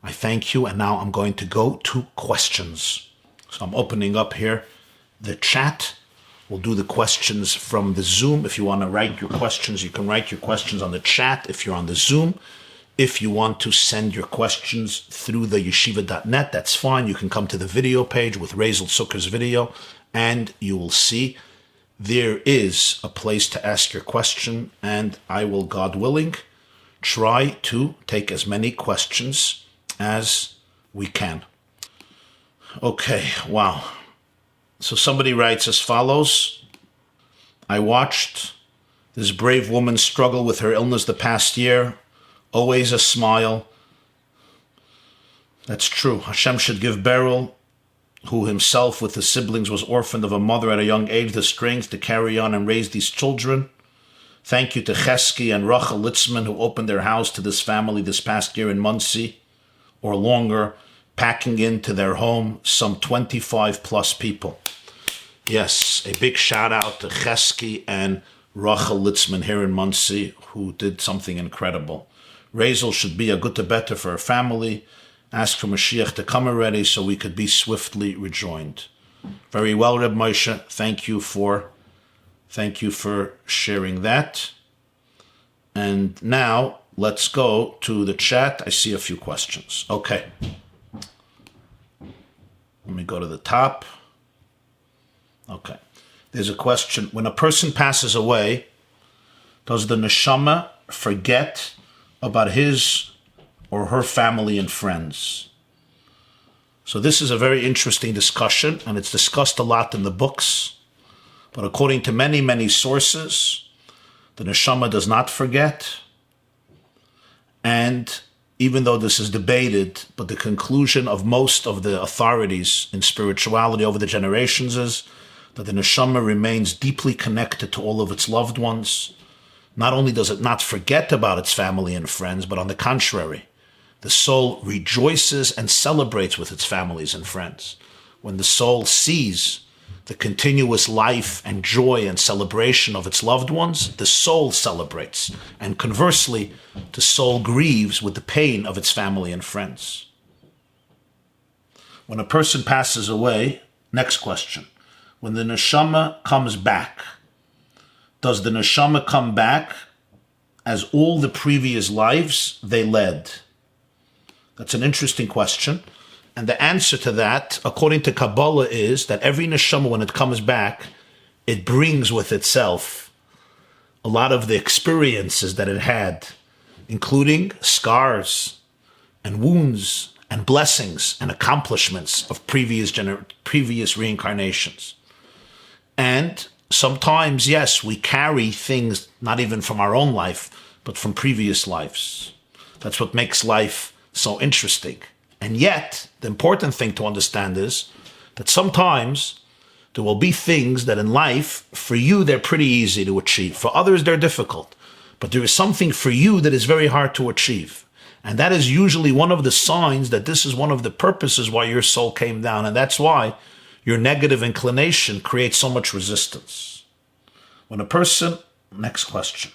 I thank you, and now I'm going to go to questions. So I'm opening up here the chat. We'll do the questions from the Zoom. If you want to write your questions, you can write your questions on the chat if you're on the Zoom. If you want to send your questions through the yeshiva.net, that's fine. You can come to the video page with Raizel Zucker's video, and you will see there is a place to ask your question, and I will, God willing, try to take as many questions as we can. Okay, wow. So somebody writes as follows. I watched this brave woman struggle with her illness the past year. Always a smile. That's true. Hashem should give Beryl, who himself with his siblings was orphaned of a mother at a young age, the strength to carry on and raise these children. Thank you to Chesky and Rachel Litzman, who opened their house to this family this past year in Muncie, or longer, packing into their home some 25 plus people. Yes, a big shout out to Chesky and Rachel Litzman here in Muncie, who did something incredible. Raizel should be a good to better for her family. Ask for Mashiach to come already so we could be swiftly rejoined. Very well, Reb Moshe. Thank you for sharing that. And now let's go to the chat. I see a few questions. Okay. Let me go to the top. Okay. There's a question. When a person passes away, does the neshama forget about his or her family and friends? So this is a very interesting discussion, and it's discussed a lot in the books. But according to many, many sources, the neshama does not forget. And even though this is debated, but the conclusion of most of the authorities in spirituality over the generations is that the neshama remains deeply connected to all of its loved ones. Not only does it not forget about its family and friends, but on the contrary, the soul rejoices and celebrates with its families and friends. When the soul sees the continuous life and joy and celebration of its loved ones, the soul celebrates. And conversely, the soul grieves with the pain of its family and friends. When a person passes away, next question. When the neshama comes back, does the neshama come back as all the previous lives they led? That's an interesting question. And the answer to that, according to Kabbalah, is that every neshama, when it comes back, it brings with itself a lot of the experiences that it had, including scars and wounds and blessings and accomplishments of previous reincarnations. And sometimes, yes, we carry things not even from our own life, but from previous lives. That's what makes life so interesting. And yet, the important thing to understand is that sometimes there will be things that in life, for you, they're pretty easy to achieve. For others, they're difficult. But there is something for you that is very hard to achieve. And that is usually one of the signs that this is one of the purposes why your soul came down. And that's why your negative inclination creates so much resistance. When a person, next question,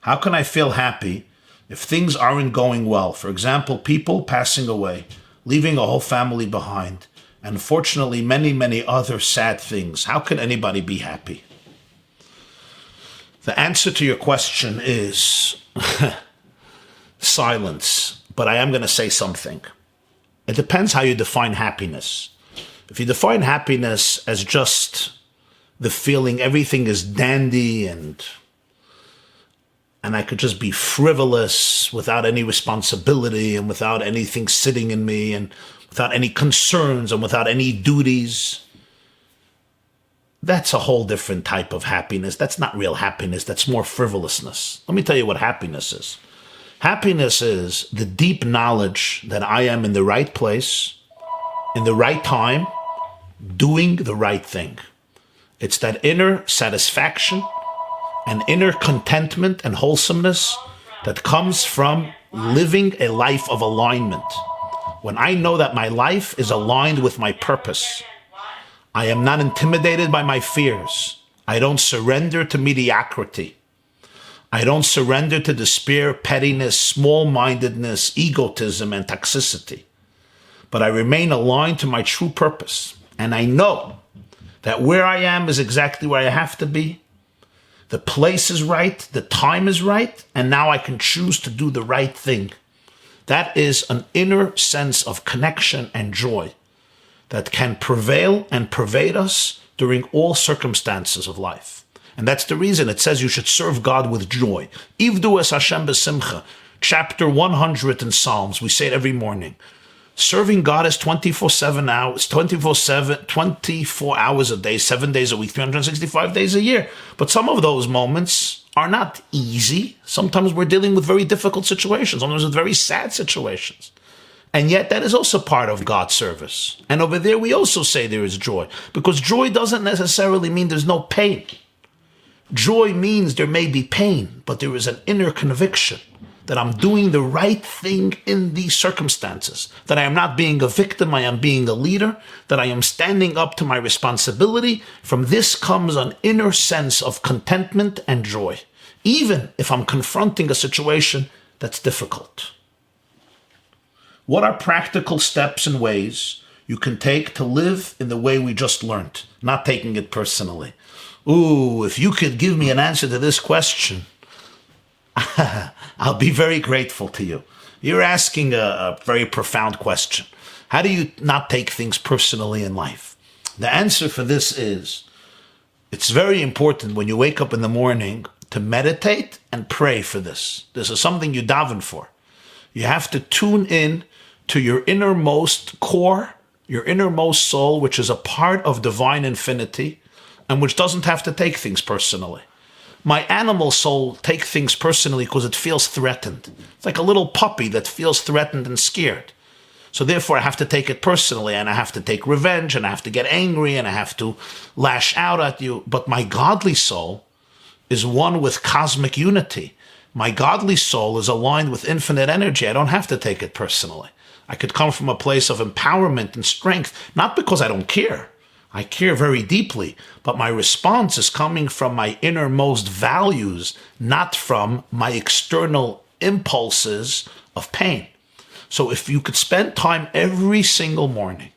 how can I feel happy if things aren't going well? For example, people passing away, leaving a whole family behind, and unfortunately many, many other sad things. How can anybody be happy? The answer to your question is silence. but I am going to say something. It depends how you define happiness. If you define happiness as just the feeling everything is dandy and I could just be frivolous without any responsibility and without anything sitting in me and without any concerns and without any duties, that's a whole different type of happiness. That's not real happiness. That's more frivolousness. Let me tell you what happiness is. Happiness is the deep knowledge that I am in the right place, in the right time, doing the right thing. It's that inner satisfaction and inner contentment and wholesomeness that comes from living a life of alignment. When I know that my life is aligned with my purpose, I am not intimidated by my fears. I don't surrender to mediocrity. I don't surrender to despair, pettiness, small-mindedness, egotism, and toxicity. But I remain aligned to my true purpose. And I know that where I am is exactly where I have to be. The place is right, the time is right, and now I can choose to do the right thing. That is an inner sense of connection and joy that can prevail and pervade us during all circumstances of life. And that's the reason it says you should serve God with joy. Ivdu es Hashem b'simcha, chapter 100 in Psalms, we say it every morning. Serving God is 24/7 hours, 24 hours a day, 7 days a week, 365 days a year. But some of those moments are not easy. Sometimes we're dealing with very difficult situations, sometimes with very sad situations. And yet that is also part of God's service. And over there we also say there is joy, because joy doesn't necessarily mean there's no pain. Joy means there may be pain, but there is an inner conviction that I'm doing the right thing in these circumstances, that I am not being a victim, I am being a leader, that I am standing up to my responsibility. From this comes an inner sense of contentment and joy, even if I'm confronting a situation that's difficult. What are practical steps and ways you can take to live in the way we just learned, not taking it personally? Ooh, if you could give me an answer to this question, I'll be very grateful to you. You're asking a very profound question. How do you not take things personally in life? The answer for this is, it's very important when you wake up in the morning to meditate and pray for this. This is something you daven for. You have to tune in to your innermost core, your innermost soul, which is a part of divine infinity and which doesn't have to take things personally. My animal soul takes things personally because it feels threatened. It's like a little puppy that feels threatened and scared. So therefore I have to take it personally, and I have to take revenge, and I have to get angry, and I have to lash out at you. But my godly soul is one with cosmic unity. My godly soul is aligned with infinite energy. I don't have to take it personally. I could come from a place of empowerment and strength, not because I don't care. I care very deeply, but my response is coming from my innermost values, not from my external impulses of pain. So if you could spend time every single morning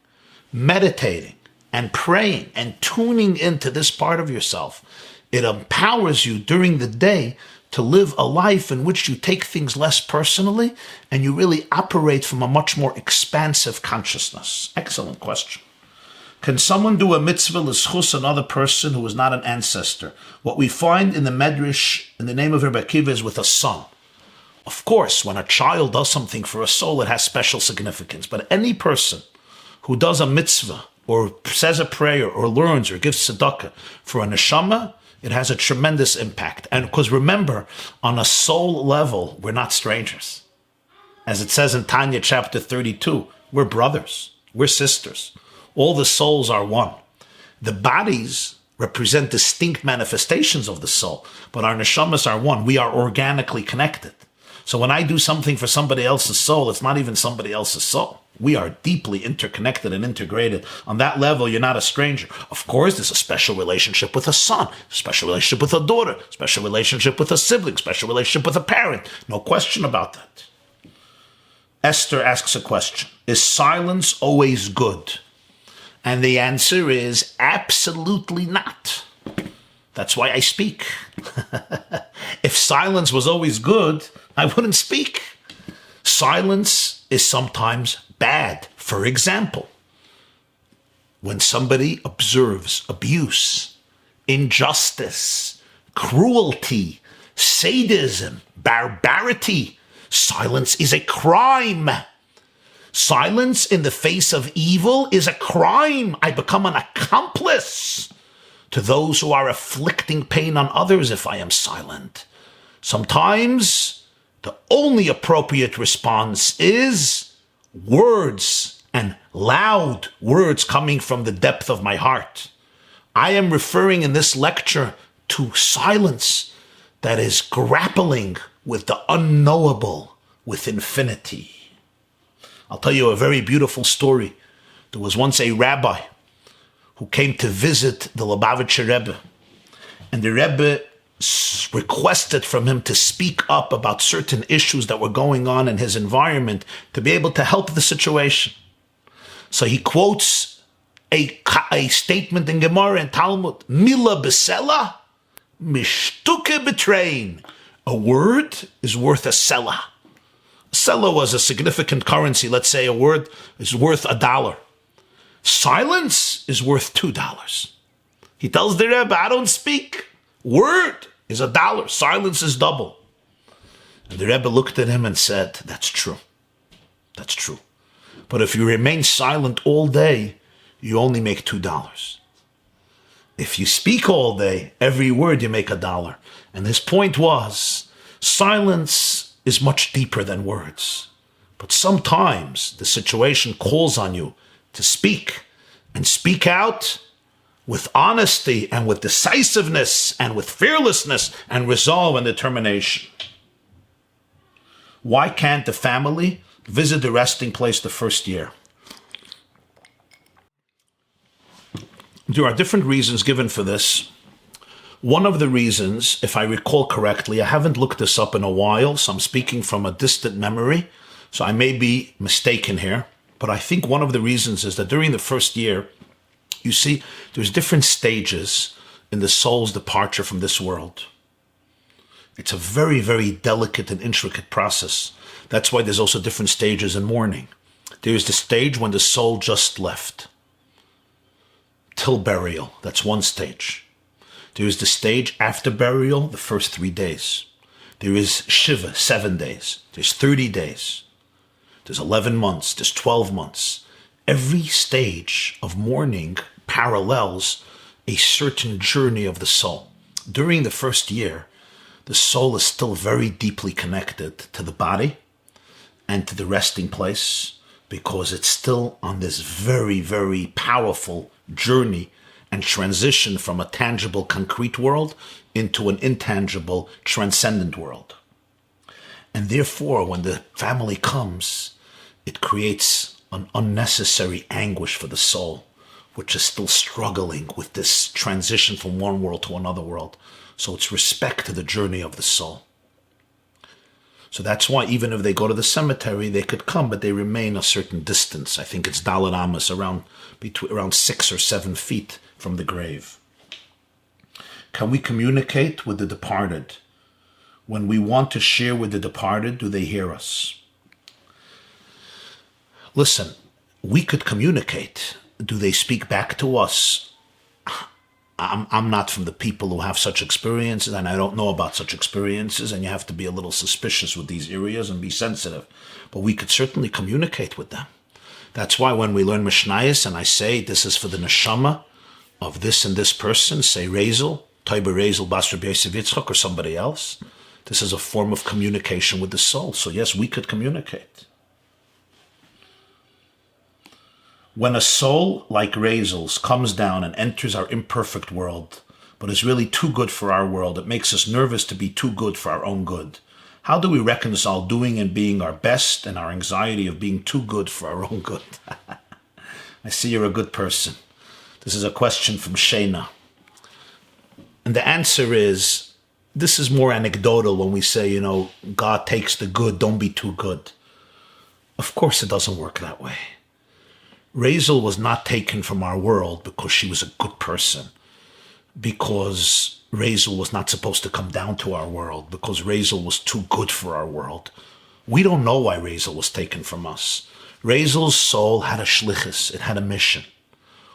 meditating and praying and tuning into this part of yourself, it empowers you during the day to live a life in which you take things less personally and you really operate from a much more expansive consciousness. Excellent question. Can someone do a mitzvah l'schus another person who is not an ancestor? What we find in the Medrash, in the name of Rabbi Akiva, is with a son. Of course, when a child does something for a soul, it has special significance. But any person who does a mitzvah or says a prayer or learns or gives tzedakah for a neshama, it has a tremendous impact. And because remember, on a soul level, we're not strangers. As it says in Tanya chapter 32, we're brothers, we're sisters. All the souls are one. The bodies represent distinct manifestations of the soul, but our neshamas are one. We are organically connected. So when I do something for somebody else's soul, it's not even somebody else's soul. We are deeply interconnected and integrated. On that level, you're not a stranger. Of course, there's a special relationship with a son, a special relationship with a daughter, a special relationship with a sibling, a special relationship with a parent. No question about that. Esther asks a question. Is silence always good? And the answer is absolutely not. That's why I speak. If silence was always good, I wouldn't speak. Silence is sometimes bad. For example, when somebody observes abuse, injustice, cruelty, sadism, barbarity, silence is a crime. Silence in the face of evil is a crime. I become an accomplice to those who are inflicting pain on others if I am silent. Sometimes the only appropriate response is words, and loud words coming from the depth of my heart. I am referring in this lecture to silence that is grappling with the unknowable, with infinity. I'll tell you a very beautiful story. There was once a rabbi who came to visit the Lubavitcher Rebbe, and the Rebbe requested from him to speak up about certain issues that were going on in his environment to be able to help the situation. So he quotes a statement in Gemara and Talmud, Mila besela, mishtuke betrain. A word is worth a selah. Selah was a significant currency. Let's say a word is worth $1. Silence is worth $2. He tells the Rebbe, I don't speak. Word is $1. Silence is double. And the Rebbe looked at him and said, that's true. That's true. But if you remain silent all day, you only make $2. If you speak all day, every word you make $1. And his point was, silence is much deeper than words. But sometimes the situation calls on you to speak, and speak out with honesty and with decisiveness and with fearlessness and resolve and determination. Why can't the family visit the resting place the first year? There are different reasons given for this. One of the reasons, if I recall correctly, I haven't looked this up in a while, so I'm speaking from a distant memory, so I may be mistaken here, but I think one of the reasons is that during the first year, you see, there's different stages in the soul's departure from this world. It's a very, very delicate and intricate process. That's why there's also different stages in mourning. There's the stage when the soul just left, till burial. That's one stage. There is the stage after burial, the first 3 days. There is Shiva, 7 days. There's 30 days. There's 11 months. There's 12 months. Every stage of mourning parallels a certain journey of the soul. During the first year, the soul is still very deeply connected to the body and to the resting place because it's still on this very, very powerful journey and transition from a tangible, concrete world into an intangible, transcendent world. And therefore, when the family comes, it creates an unnecessary anguish for the soul, which is still struggling with this transition from one world to another world. So it's respect to the journey of the soul. So that's why even if they go to the cemetery, they could come, but they remain a certain distance. I think it's Dalet Amos, around 6 or 7 feet from the grave. Can we communicate with the departed? When we want to share with the departed, do they hear us? Listen, we could communicate. Do they speak back to us? I'm not from the people who have such experiences, and I don't know about such experiences, and you have to be a little suspicious with these areas and be sensitive. But we could certainly communicate with them. That's why when we learn Mishnayos and I say this is for the neshama of this and this person, say Raizel, Toyba Raizel, Bas Rabbi Yosef Yitzchak, or somebody else, this is a form of communication with the soul. So yes, we could communicate. When a soul like Raizel's comes down and enters our imperfect world, but is really too good for our world, it makes us nervous to be too good for our own good. How do we reconcile doing and being our best and our anxiety of being too good for our own good? I see you're a good person. This is a question from Shana. And the answer is, this is more anecdotal when we say, God takes the good, don't be too good. Of course it doesn't work that way. Raizel was not taken from our world because she was a good person, because Raizel was not supposed to come down to our world, because Raizel was too good for our world. We don't know why Raizel was taken from us. Raizel's soul had a shlichus, it had a mission.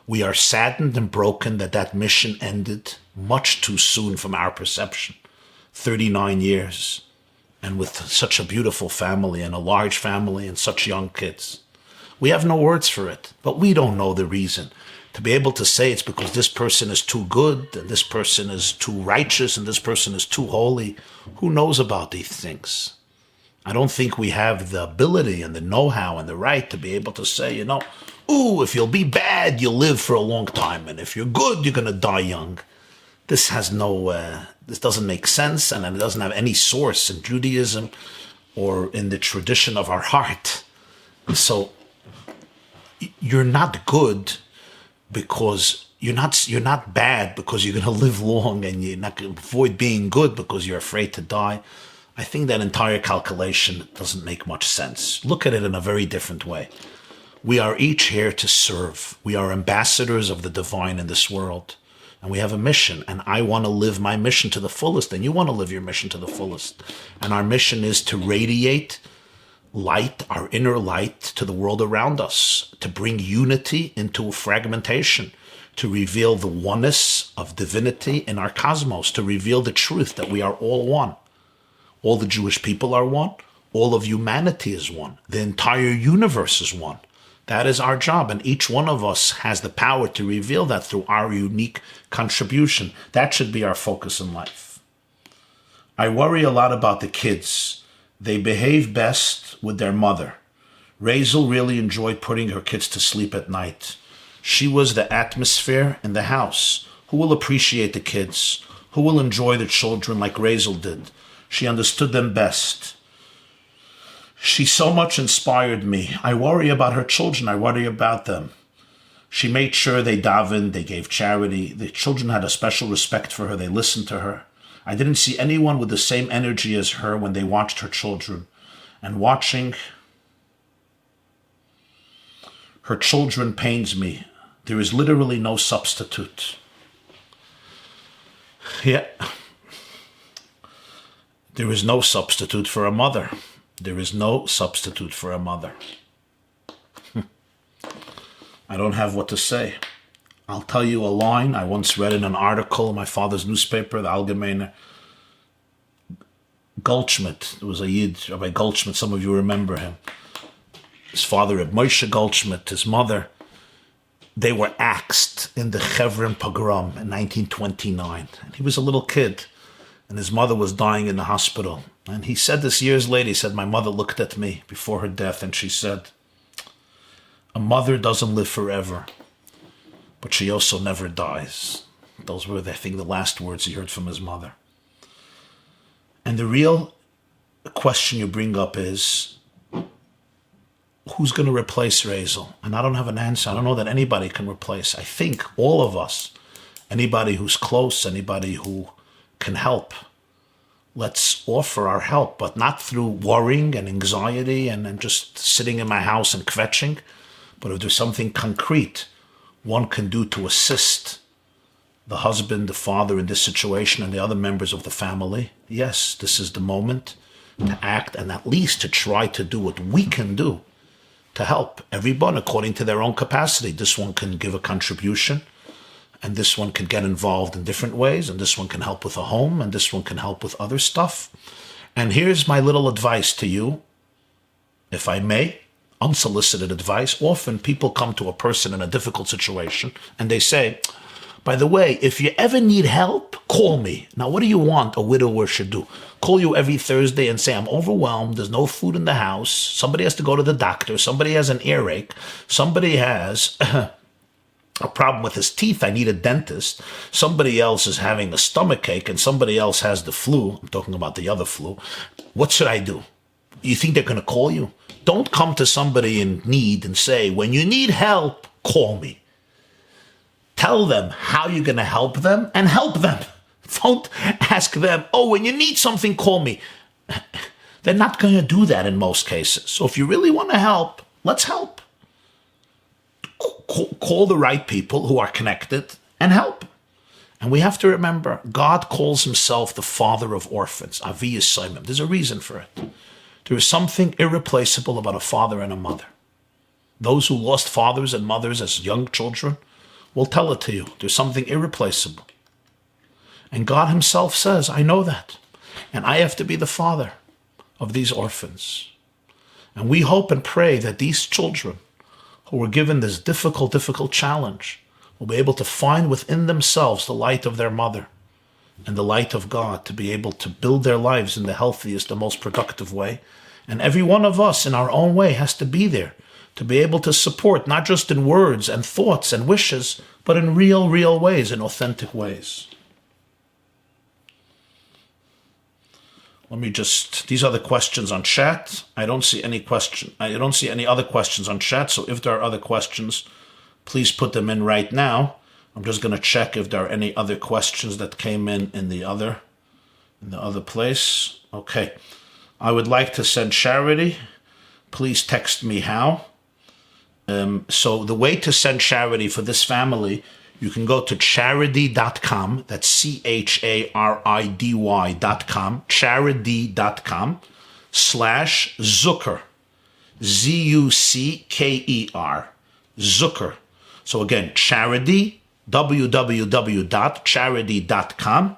We are saddened and broken that that mission ended much too soon from our perception. 39 years, and with such a beautiful family and a large family and such young kids. We have no words for it, but we don't know the reason. To be able to say it's because this person is too good, and this person is too righteous, and this person is too holy, who knows about these things? I don't think we have the ability and the know-how and the right to be able to say, ooh, if you'll be bad, you'll live for a long time, and if you're good, you're going to die young. This has this doesn't make sense, and it doesn't have any source in Judaism or in the tradition of our heart. So you're not good because you're not bad because you're going to live long, and you're not going to avoid being good because you're afraid to die. I think that entire calculation doesn't make much sense. Look at it in a very different way. We are each here to serve. We are ambassadors of the divine in this world. And we have a mission. And I want to live my mission to the fullest. And you want to live your mission to the fullest. And our mission is to radiate light, our inner light, to the world around us. To bring unity into fragmentation. To reveal the oneness of divinity in our cosmos. To reveal the truth that we are all one. All the Jewish people are one. All of humanity is one. The entire universe is one. That is our job, and each one of us has the power to reveal that through our unique contribution. That should be our focus in life. I worry a lot about the kids. They behave best with their mother. Raizel really enjoyed putting her kids to sleep at night. She was the atmosphere in the house. Who will appreciate the kids? Who will enjoy the children like Raizel did? She understood them best. She so much inspired me. I worry about her children. I worry about them. She made sure they davened, they gave charity. The children had a special respect for her. They listened to her. I didn't see anyone with the same energy as her when they watched her children. And watching her children pains me. There is literally no substitute. Yeah. There is no substitute for a mother. There is no substitute for a mother. I don't have what to say. I'll tell you a line I once read in an article in my father's newspaper, the Allgemeine Goldschmidt. It was a Yid, Rabbi Goldschmidt, some of you remember him. His father, Rabbi Moshe Goldschmidt, his mother, they were axed in the Chevron pogrom in 1929. And he was a little kid. And his mother was dying in the hospital. And he said this years later. He said, my mother looked at me before her death and she said, a mother doesn't live forever, but she also never dies. Those were, I think, the last words he heard from his mother. And the real question you bring up is, who's going to replace Raizel? And I don't have an answer. I don't know that anybody can replace. I think all of us, anybody who's close, anybody who can help, let's offer our help, but not through worrying and anxiety and just sitting in my house and kvetching, but if there's something concrete one can do to assist the husband, the father in this situation, and the other members of the family, yes, this is the moment to act and at least to try to do what we can do to help everyone according to their own capacity. This one can give a contribution, and this one can get involved in different ways, and this one can help with a home, and this one can help with other stuff. And here's my little advice to you, if I may, unsolicited advice. Often people come to a person in a difficult situation, and they say, by the way, if you ever need help, call me. Now, what do you want a widower should do? Call you every Thursday and say, I'm overwhelmed, there's no food in the house, somebody has to go to the doctor, somebody has an earache, somebody has a problem with his teeth, I need a dentist, somebody else is having a stomach ache, and somebody else has the flu. I'm talking about the other flu. What should I do? You think they're going to call you? Don't come to somebody in need and say, when you need help, call me. Tell them how you're going to help them and help them. Don't ask them, oh, when you need something, call me. They're not going to do that in most cases. So if you really want to help, let's help. Call the right people who are connected and help. And we have to remember, God calls himself the father of orphans, Avi Yisraelim. There's a reason for it. There is something irreplaceable about a father and a mother. Those who lost fathers and mothers as young children will tell it to you. There's something irreplaceable. And God himself says, I know that. And I have to be the father of these orphans. And we hope and pray that these children who were given this difficult challenge will be able to find within themselves the light of their mother and the light of God to be able to build their lives in the healthiest, the most productive way. And every one of us in our own way has to be there to be able to support, not just in words and thoughts and wishes, but in real ways, in authentic ways. Let me just, these are the questions on chat. I don't see any other questions on chat, so if there are other questions, please put them in right now. I'm just going to check if there are any other questions that came in the other place. Okay. I would like to send charity. Please text me how. So the way to send charity for this family, you can go to charity.com. That's CHARIDY.com. Charity.com/Zucker. ZUCKER. Zucker. So again, charity, www.charity.com,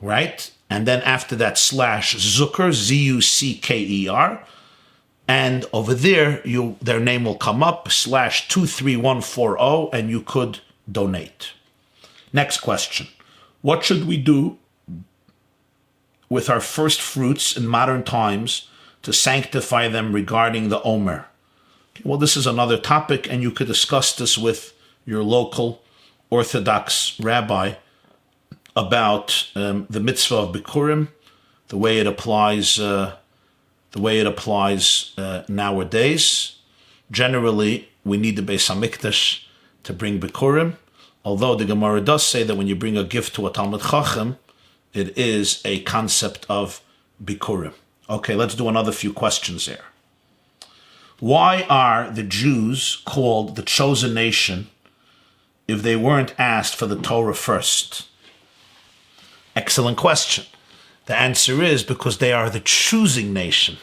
right? And then after that, /Zucker, ZUCKER. And over there, their name will come up, /23140, and you could donate. Next question. What should we do with our first fruits in modern times to sanctify them regarding the Omer? Well, this is another topic, and you could discuss this with your local Orthodox rabbi about the mitzvah of Bikurim, the way it applies nowadays. Generally, we need the Beis Hamikdash to bring Bikurim, although the Gemara does say that when you bring a gift to a Talmid Chacham, it is a concept of Bikurim. Okay, let's do another few questions here. Why are the Jews called the chosen nation if they weren't asked for the Torah first? Excellent question. The answer is because they are the choosing nation.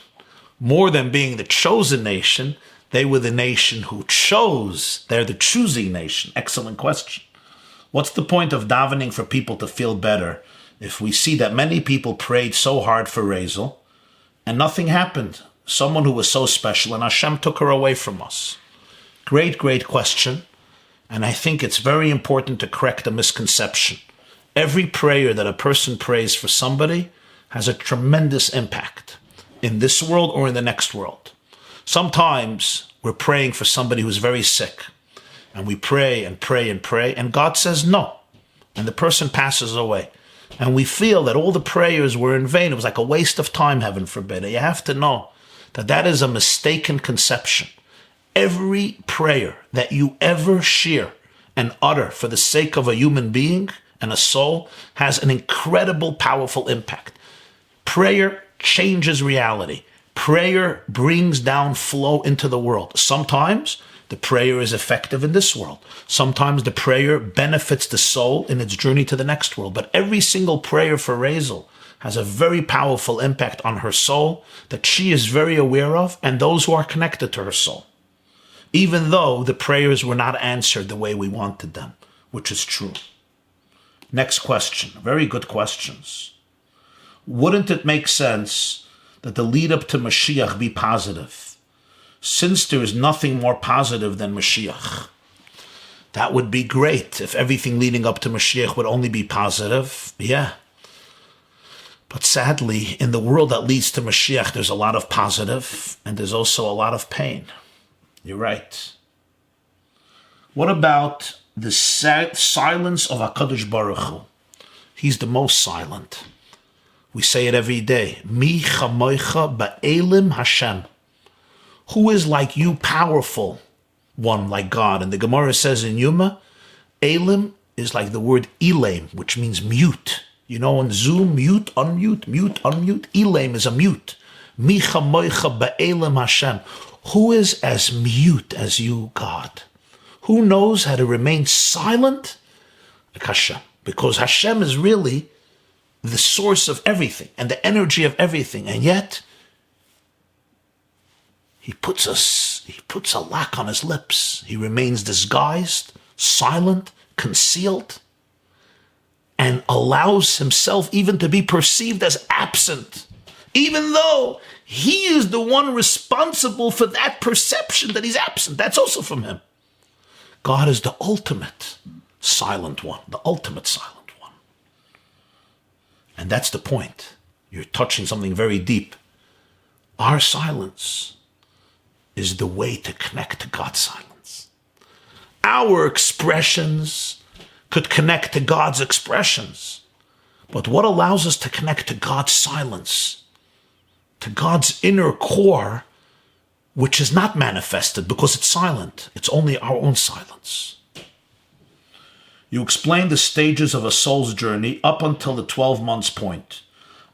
More than being the chosen nation, they were the nation who chose. They're the choosing nation. Excellent question. What's the point of davening for people to feel better if we see that many people prayed so hard for Raizel and nothing happened? Someone who was so special, and Hashem took her away from us. Great question. And I think it's very important to correct a misconception. Every prayer that a person prays for somebody has a tremendous impact in this world or in the next world. Sometimes we're praying for somebody who's very sick, and we pray, and God says no, and the person passes away. And we feel that all the prayers were in vain. It was like a waste of time, heaven forbid. You have to know that is a mistaken conception. Every prayer that you ever share and utter for the sake of a human being and a soul has an incredible, powerful impact. Prayer changes reality. Prayer brings down flow into the world. Sometimes the prayer is effective in this world. Sometimes the prayer benefits the soul in its journey to the next world. But every single prayer for Raizel has a very powerful impact on her soul that she is very aware of and those who are connected to her soul. Even though the prayers were not answered the way we wanted them, which is true. Next question. Very good questions. Wouldn't it make sense that the lead up to Mashiach be positive, since there is nothing more positive than Mashiach? That would be great if everything leading up to Mashiach would only be positive. Yeah. But sadly, in the world that leads to Mashiach, there's a lot of positive and there's also a lot of pain. You're right. What about the silence of HaKadosh Baruch Hu? He's the most silent. We say it every day. Mi chamoicha ba'elim Hashem. Who is like you, powerful one like God? And the Gemara says in Yuma, Elim is like the word Elaim, which means mute. You know, on Zoom, mute, unmute. Elaim is a mute. Mi chamoicha ba'elim Hashem. Who is as mute as you, God? Who knows how to remain silent? Like Hashem. Because Hashem is really the source of everything and the energy of everything. And yet, he puts a lock on his lips. He remains disguised, silent, concealed, and allows himself even to be perceived as absent, even though he is the one responsible for that perception that he's absent. That's also from him. God is the ultimate silent one, the ultimate silent one. And that's the point. You're touching something very deep. Our silence is the way to connect to God's silence. Our expressions could connect to God's expressions. But what allows us to connect to God's silence, to God's inner core, which is not manifested because it's silent? It's only our own silence. You explain the stages of a soul's journey up until the 12 months point.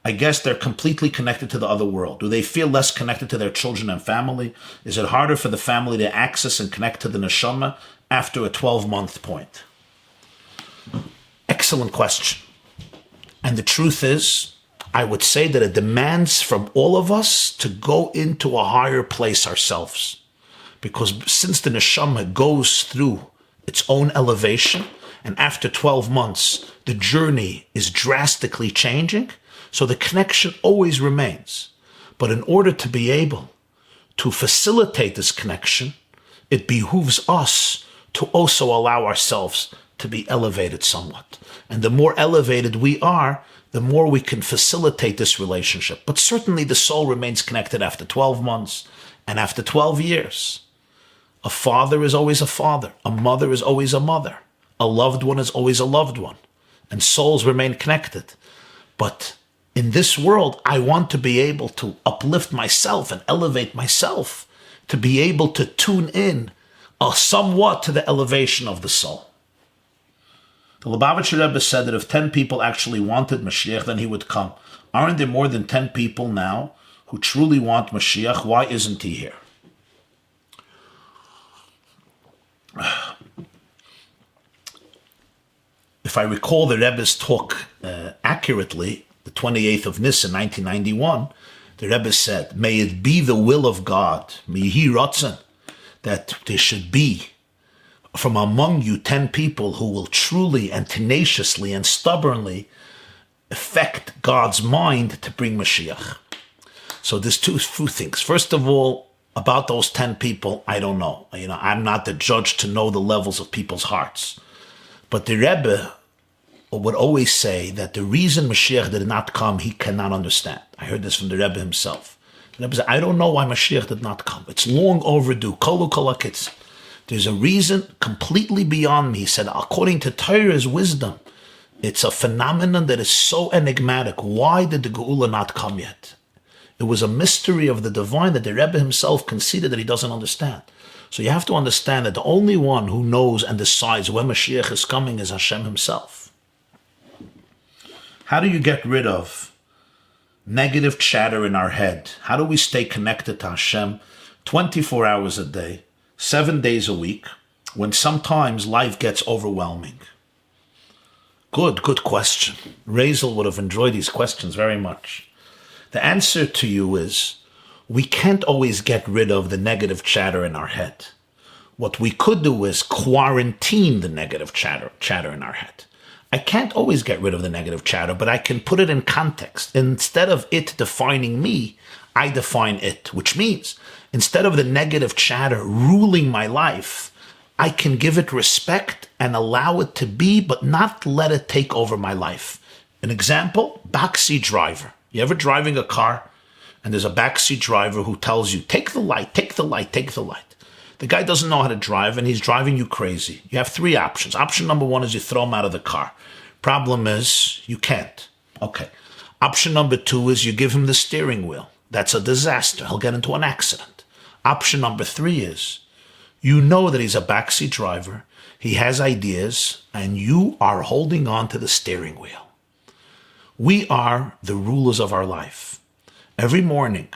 I guess they're completely connected to the other world. Do they feel less connected to their children and family? Is it harder for the family to access and connect to the neshama after a 12-month point? Excellent question. And the truth is, I would say that it demands from all of us to go into a higher place ourselves. Because since the neshama goes through its own elevation, and after 12 months, the journey is drastically changing, so the connection always remains. But in order to be able to facilitate this connection, it behooves us to also allow ourselves to be elevated somewhat. And the more elevated we are, the more we can facilitate this relationship. But certainly the soul remains connected after 12 months and after 12 years. A father is always a father. A mother is always a mother. A loved one is always a loved one. And souls remain connected. But in this world, I want to be able to uplift myself and elevate myself, to be able to tune in somewhat to the elevation of the soul. The Lubavitcher Rebbe said that if 10 people actually wanted Mashiach, then he would come. Aren't there more than 10 people now who truly want Mashiach? Why isn't he here? If I recall the Rebbe's talk accurately, the 28th of Nisan, 1991, the Rebbe said, may it be the will of God, mihi ratzon, that there should be from among you 10 people who will truly and tenaciously and stubbornly affect God's mind to bring Mashiach. So there's two things. First of all, about those 10 people, I don't know. I'm not the judge to know the levels of people's hearts. But the Rebbe would always say that the reason Mashiach did not come, he cannot understand. I heard this from the Rebbe himself. The Rebbe said, I don't know why Mashiach did not come. It's long overdue. Kolu kolakitz. There's a reason completely beyond me. He said, according to Torah's wisdom, it's a phenomenon that is so enigmatic. Why did the Geula not come yet? It was a mystery of the divine that the Rebbe himself conceded that he doesn't understand. So you have to understand that the only one who knows and decides when Mashiach is coming is Hashem himself. How do you get rid of negative chatter in our head? How do we stay connected to Hashem 24 hours a day, 7 days a week, when sometimes life gets overwhelming? Good question. Raizel would have enjoyed these questions very much. The answer to you is, we can't always get rid of the negative chatter in our head. What we could do is quarantine the negative chatter in our head. I can't always get rid of the negative chatter, but I can put it in context. Instead of it defining me, I define it, which means instead of the negative chatter ruling my life, I can give it respect and allow it to be, but not let it take over my life. An example, backseat driver. You ever driving a car and there's a backseat driver who tells you, take the light, take the light, take the light. The guy doesn't know how to drive and he's driving you crazy. You have three options. Option number one is you throw him out of the car. Problem is, you can't. Okay. Option number two is you give him the steering wheel. That's a disaster. He'll get into an accident. Option number three is, you know that he's a backseat driver, he has ideas, and you are holding on to the steering wheel. We are the rulers of our life. Every morning,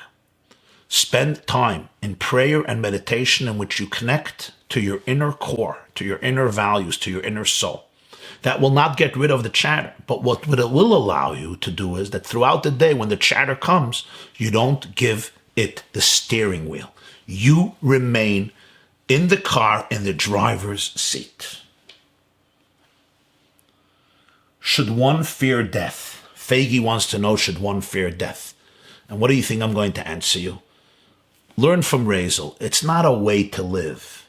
spend time in prayer and meditation in which you connect to your inner core, to your inner values, to your inner soul. That will not get rid of the chatter, but what it will allow you to do is that throughout the day when the chatter comes, you don't give it the steering wheel. You remain in the car in the driver's seat. Should one fear death? Fagi wants to know, should one fear death? And what do you think I'm going to answer you? Learn from Raizel. It's not a way to live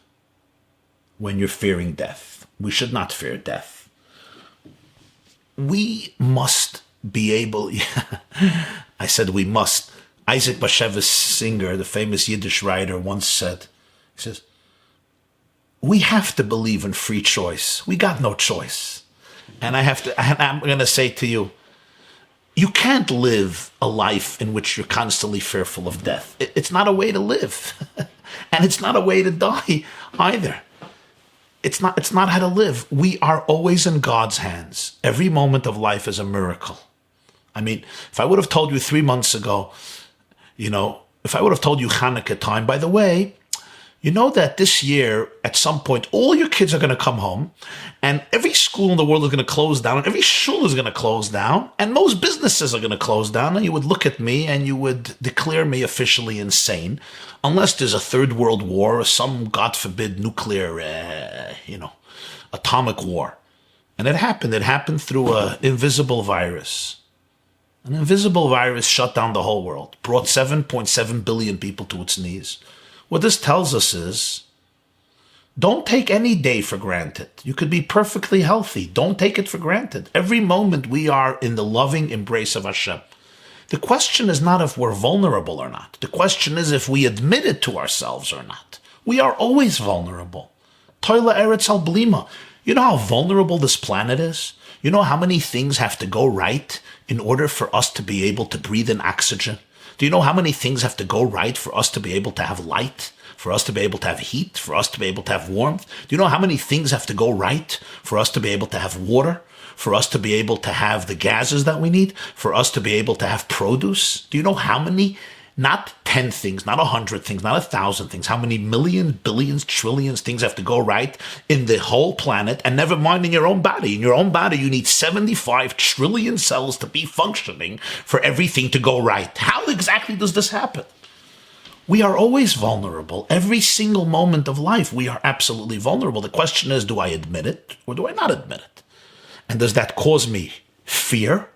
when you're fearing death. We should not fear death. We must be able, I said we must. Isaac Bashevis Singer, the famous Yiddish writer, once said, he says, we have to believe in free choice. We got no choice. And I'm going to say to you, you can't live a life in which you're constantly fearful of death. It's not a way to live. And it's not a way to die either. It's not how to live. We are always in God's hands. Every moment of life is a miracle. I mean, if I would have told you 3 months ago, if I would have told you Hanukkah time, by the way, you know that this year, at some point, all your kids are going to come home, and every school in the world is going to close down, and every shul is going to close down, and most businesses are going to close down, and you would look at me and you would declare me officially insane, unless there's a third world war or some, God forbid, nuclear, atomic war. And it happened. It happened through an invisible virus. An invisible virus shut down the whole world, brought 7.7 billion people to its knees. What this tells us is, don't take any day for granted. You could be perfectly healthy. Don't take it for granted. Every moment we are in the loving embrace of Hashem. The question is not if we're vulnerable or not. The question is if we admit it to ourselves or not. We are always vulnerable. Toyla Eretz al Blima. You know how vulnerable this planet is? You know how many things have to go right in order for us to be able to breathe in oxygen? Do you know how many things have to go right for us to be able to have light, for us to be able to have heat, for us to be able to have warmth? Do you know how many things have to go right for us to be able to have water, for us to be able to have the gases that we need, for us to be able to have produce? Do you know how many, not 10 things, not 100 things, not 1,000 things, how many millions, billions, trillions things have to go right in the whole planet, and never mind in your own body. In your own body, you need 75 trillion cells to be functioning for everything to go right. How exactly does this happen? We are always vulnerable. Every single moment of life, we are absolutely vulnerable. The question is, do I admit it or do I not admit it? And does that cause me fear,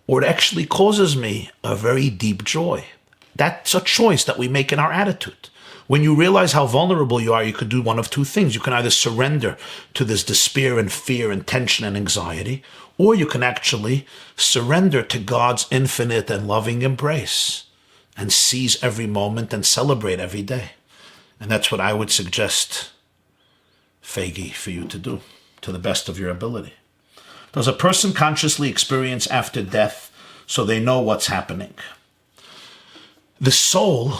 or it actually causes me a very deep joy? That's a choice that we make in our attitude. When you realize how vulnerable you are, you could do one of two things. You can either surrender to this despair and fear and tension and anxiety, or you can actually surrender to God's infinite and loving embrace and seize every moment and celebrate every day. And that's what I would suggest, Fagi, for you to do, to the best of your ability. Does a person consciously experience after death so they know what's happening? The soul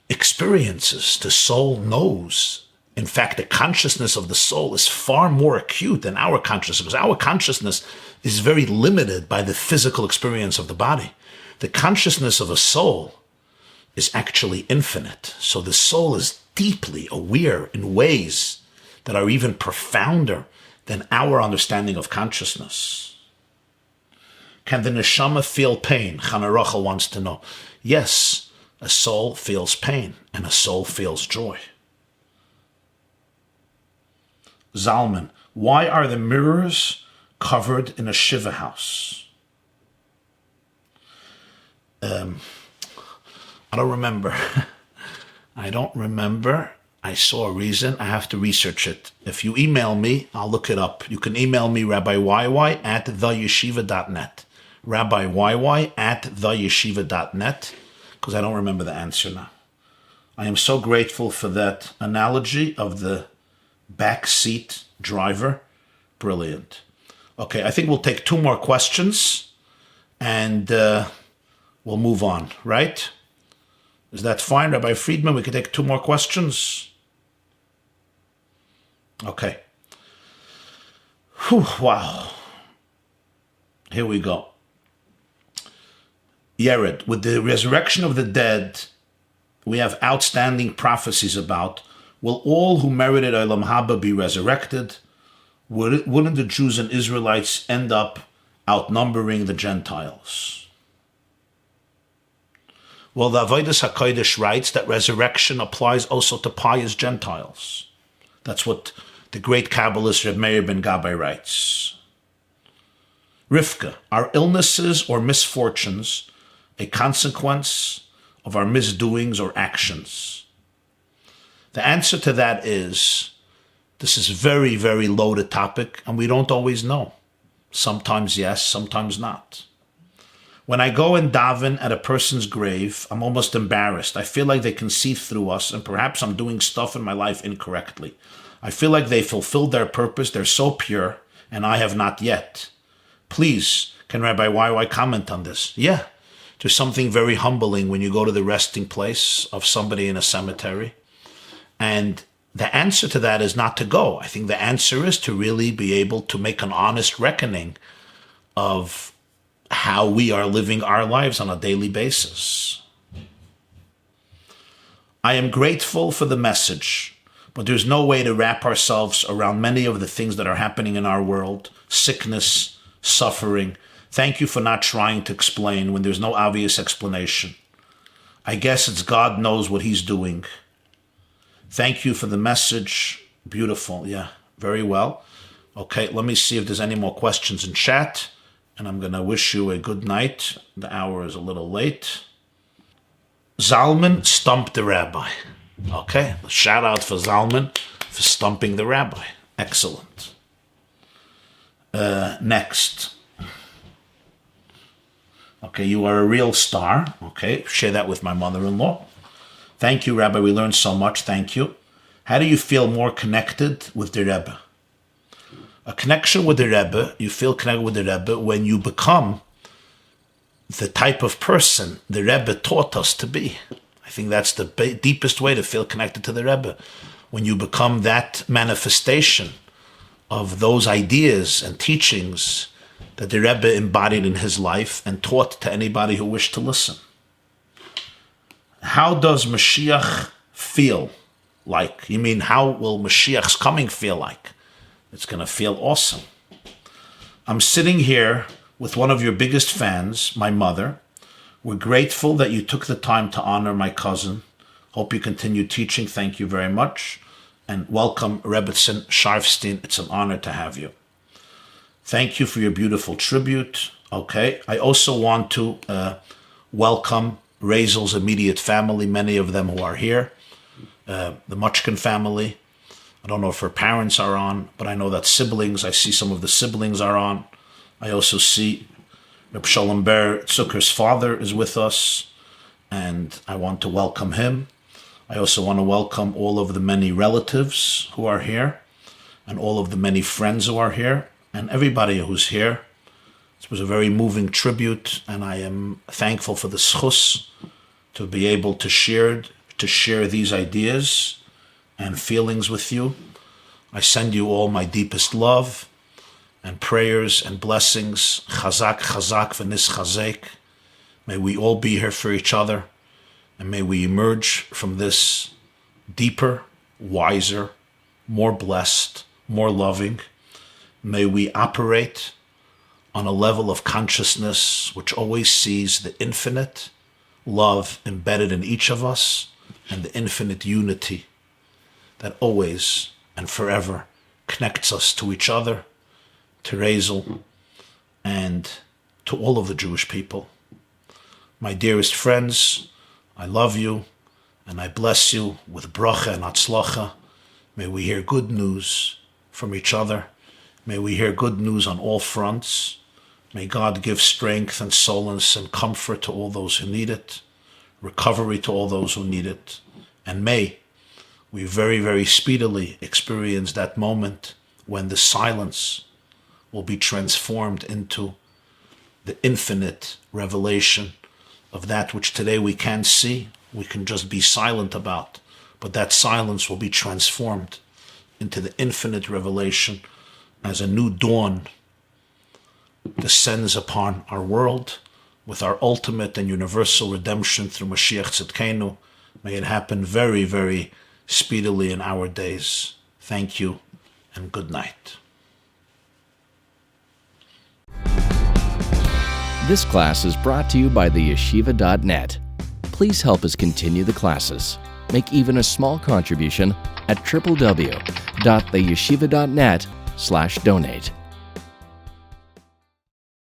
experiences, the soul knows. In fact, the consciousness of the soul is far more acute than our consciousness, because our consciousness is very limited by the physical experience of the body. The consciousness of a soul is actually infinite. So the soul is deeply aware in ways that are even profounder than our understanding of consciousness. Can the neshama feel pain? Chana Rachel wants to know. Yes, a soul feels pain and a soul feels joy. Zalman, why are the mirrors covered in a shiva house? I don't remember. I don't remember. I saw a reason. I have to research it. If you email me, I'll look it up. You can email me Rabbi YY at theyeshiva.net. Rabbi YY at theyeshiva.net, because I don't remember the answer now. I am so grateful for that analogy of the back seat driver. Brilliant. Okay, I think we'll take 2 more questions and we'll move on, right? Is that fine, Rabbi Friedman? We can take 2 more questions? Okay. Whew, wow. Here we go. Yered, with the resurrection of the dead, we have outstanding prophecies about, will all who merited Olam Haba be resurrected? Wouldn't the Jews and Israelites end up outnumbering the Gentiles? Well, the Avodas HaKodesh writes that resurrection applies also to pious Gentiles. That's what the great Kabbalist Reb Meir ben Gabbai writes. Rivka, are illnesses or misfortunes a consequence of our misdoings or actions? The answer to that is, this is a very, very loaded topic, and we don't always know. Sometimes yes, sometimes not. When I go and daven at a person's grave, I'm almost embarrassed. I feel like they can see through us, and perhaps I'm doing stuff in my life incorrectly. I feel like they fulfilled their purpose, they're so pure, and I have not yet. Please, can Rabbi YY comment on this? Yeah, there's something very humbling when you go to the resting place of somebody in a cemetery. And the answer to that is not to go. I think the answer is to really be able to make an honest reckoning of how we are living our lives on a daily basis. I am grateful for the message, but there's no way to wrap ourselves around many of the things that are happening in our world, sickness, suffering. Thank you for not trying to explain when there's no obvious explanation. I guess it's God knows what he's doing. Thank you for the message. Beautiful. Yeah, very well. Okay, let me see if there's any more questions in chat. And I'm going to wish you a good night. The hour is a little late. Zalman stumped the rabbi. Okay, shout out for Zalman for stumping the rabbi. Excellent. Next. Okay, you are a real star. Okay, share that with my mother-in-law. Thank you, Rabbi. We learned so much. Thank you. How do you feel more connected with the Rebbe? A connection with the Rebbe, you feel connected with the Rebbe when you become the type of person the Rebbe taught us to be. I think that's the deepest way to feel connected to the Rebbe. When you become that manifestation of those ideas and teachings that the Rebbe embodied in his life and taught to anybody who wished to listen. How does Mashiach feel like? You mean, how will Mashiach's coming feel like? It's going to feel awesome. I'm sitting here with one of your biggest fans, my mother. We're grateful that you took the time to honor my cousin. Hope you continue teaching. Thank you very much. And welcome, Rebbetzin Sharfstein. It's an honor to have you. Thank you for your beautiful tribute. Okay. I also want to welcome Raizel's immediate family, many of them who are here. The Muchkin family. I don't know if her parents are on, but I know that siblings, I see some of the siblings are on. I also see Reb Shalom Ber Zucker's father is with us, and I want to welcome him. I also want to welcome all of the many relatives who are here, and all of the many friends who are here, and everybody who's here. This was a very moving tribute, and I am thankful for the schus to be able to share these ideas and feelings with you. I send you all my deepest love and prayers and blessings. Chazak, chazak, v'nis chazek. May we all be here for each other, and may we emerge from this deeper, wiser, more blessed, more loving. May we operate on a level of consciousness which always sees the infinite love embedded in each of us and the infinite unity that always and forever connects us to each other, to Raizel, and to all of the Jewish people. My dearest friends, I love you, and I bless you with bracha and atzlacha. May we hear good news from each other. May we hear good news on all fronts. May God give strength and solace and comfort to all those who need it, recovery to all those who need it, and may we very, very speedily experience that moment when the silence will be transformed into the infinite revelation of that which today we can't see, we can just be silent about, but that silence will be transformed into the infinite revelation as a new dawn descends upon our world with our ultimate and universal redemption through Mashiach Tzidkenu. May it happen very, very speedily in our days. Thank you and good night. This class is brought to you by theyeshiva.net. Please help us continue the classes. Make even a small contribution at www.theyeshiva.net/donate.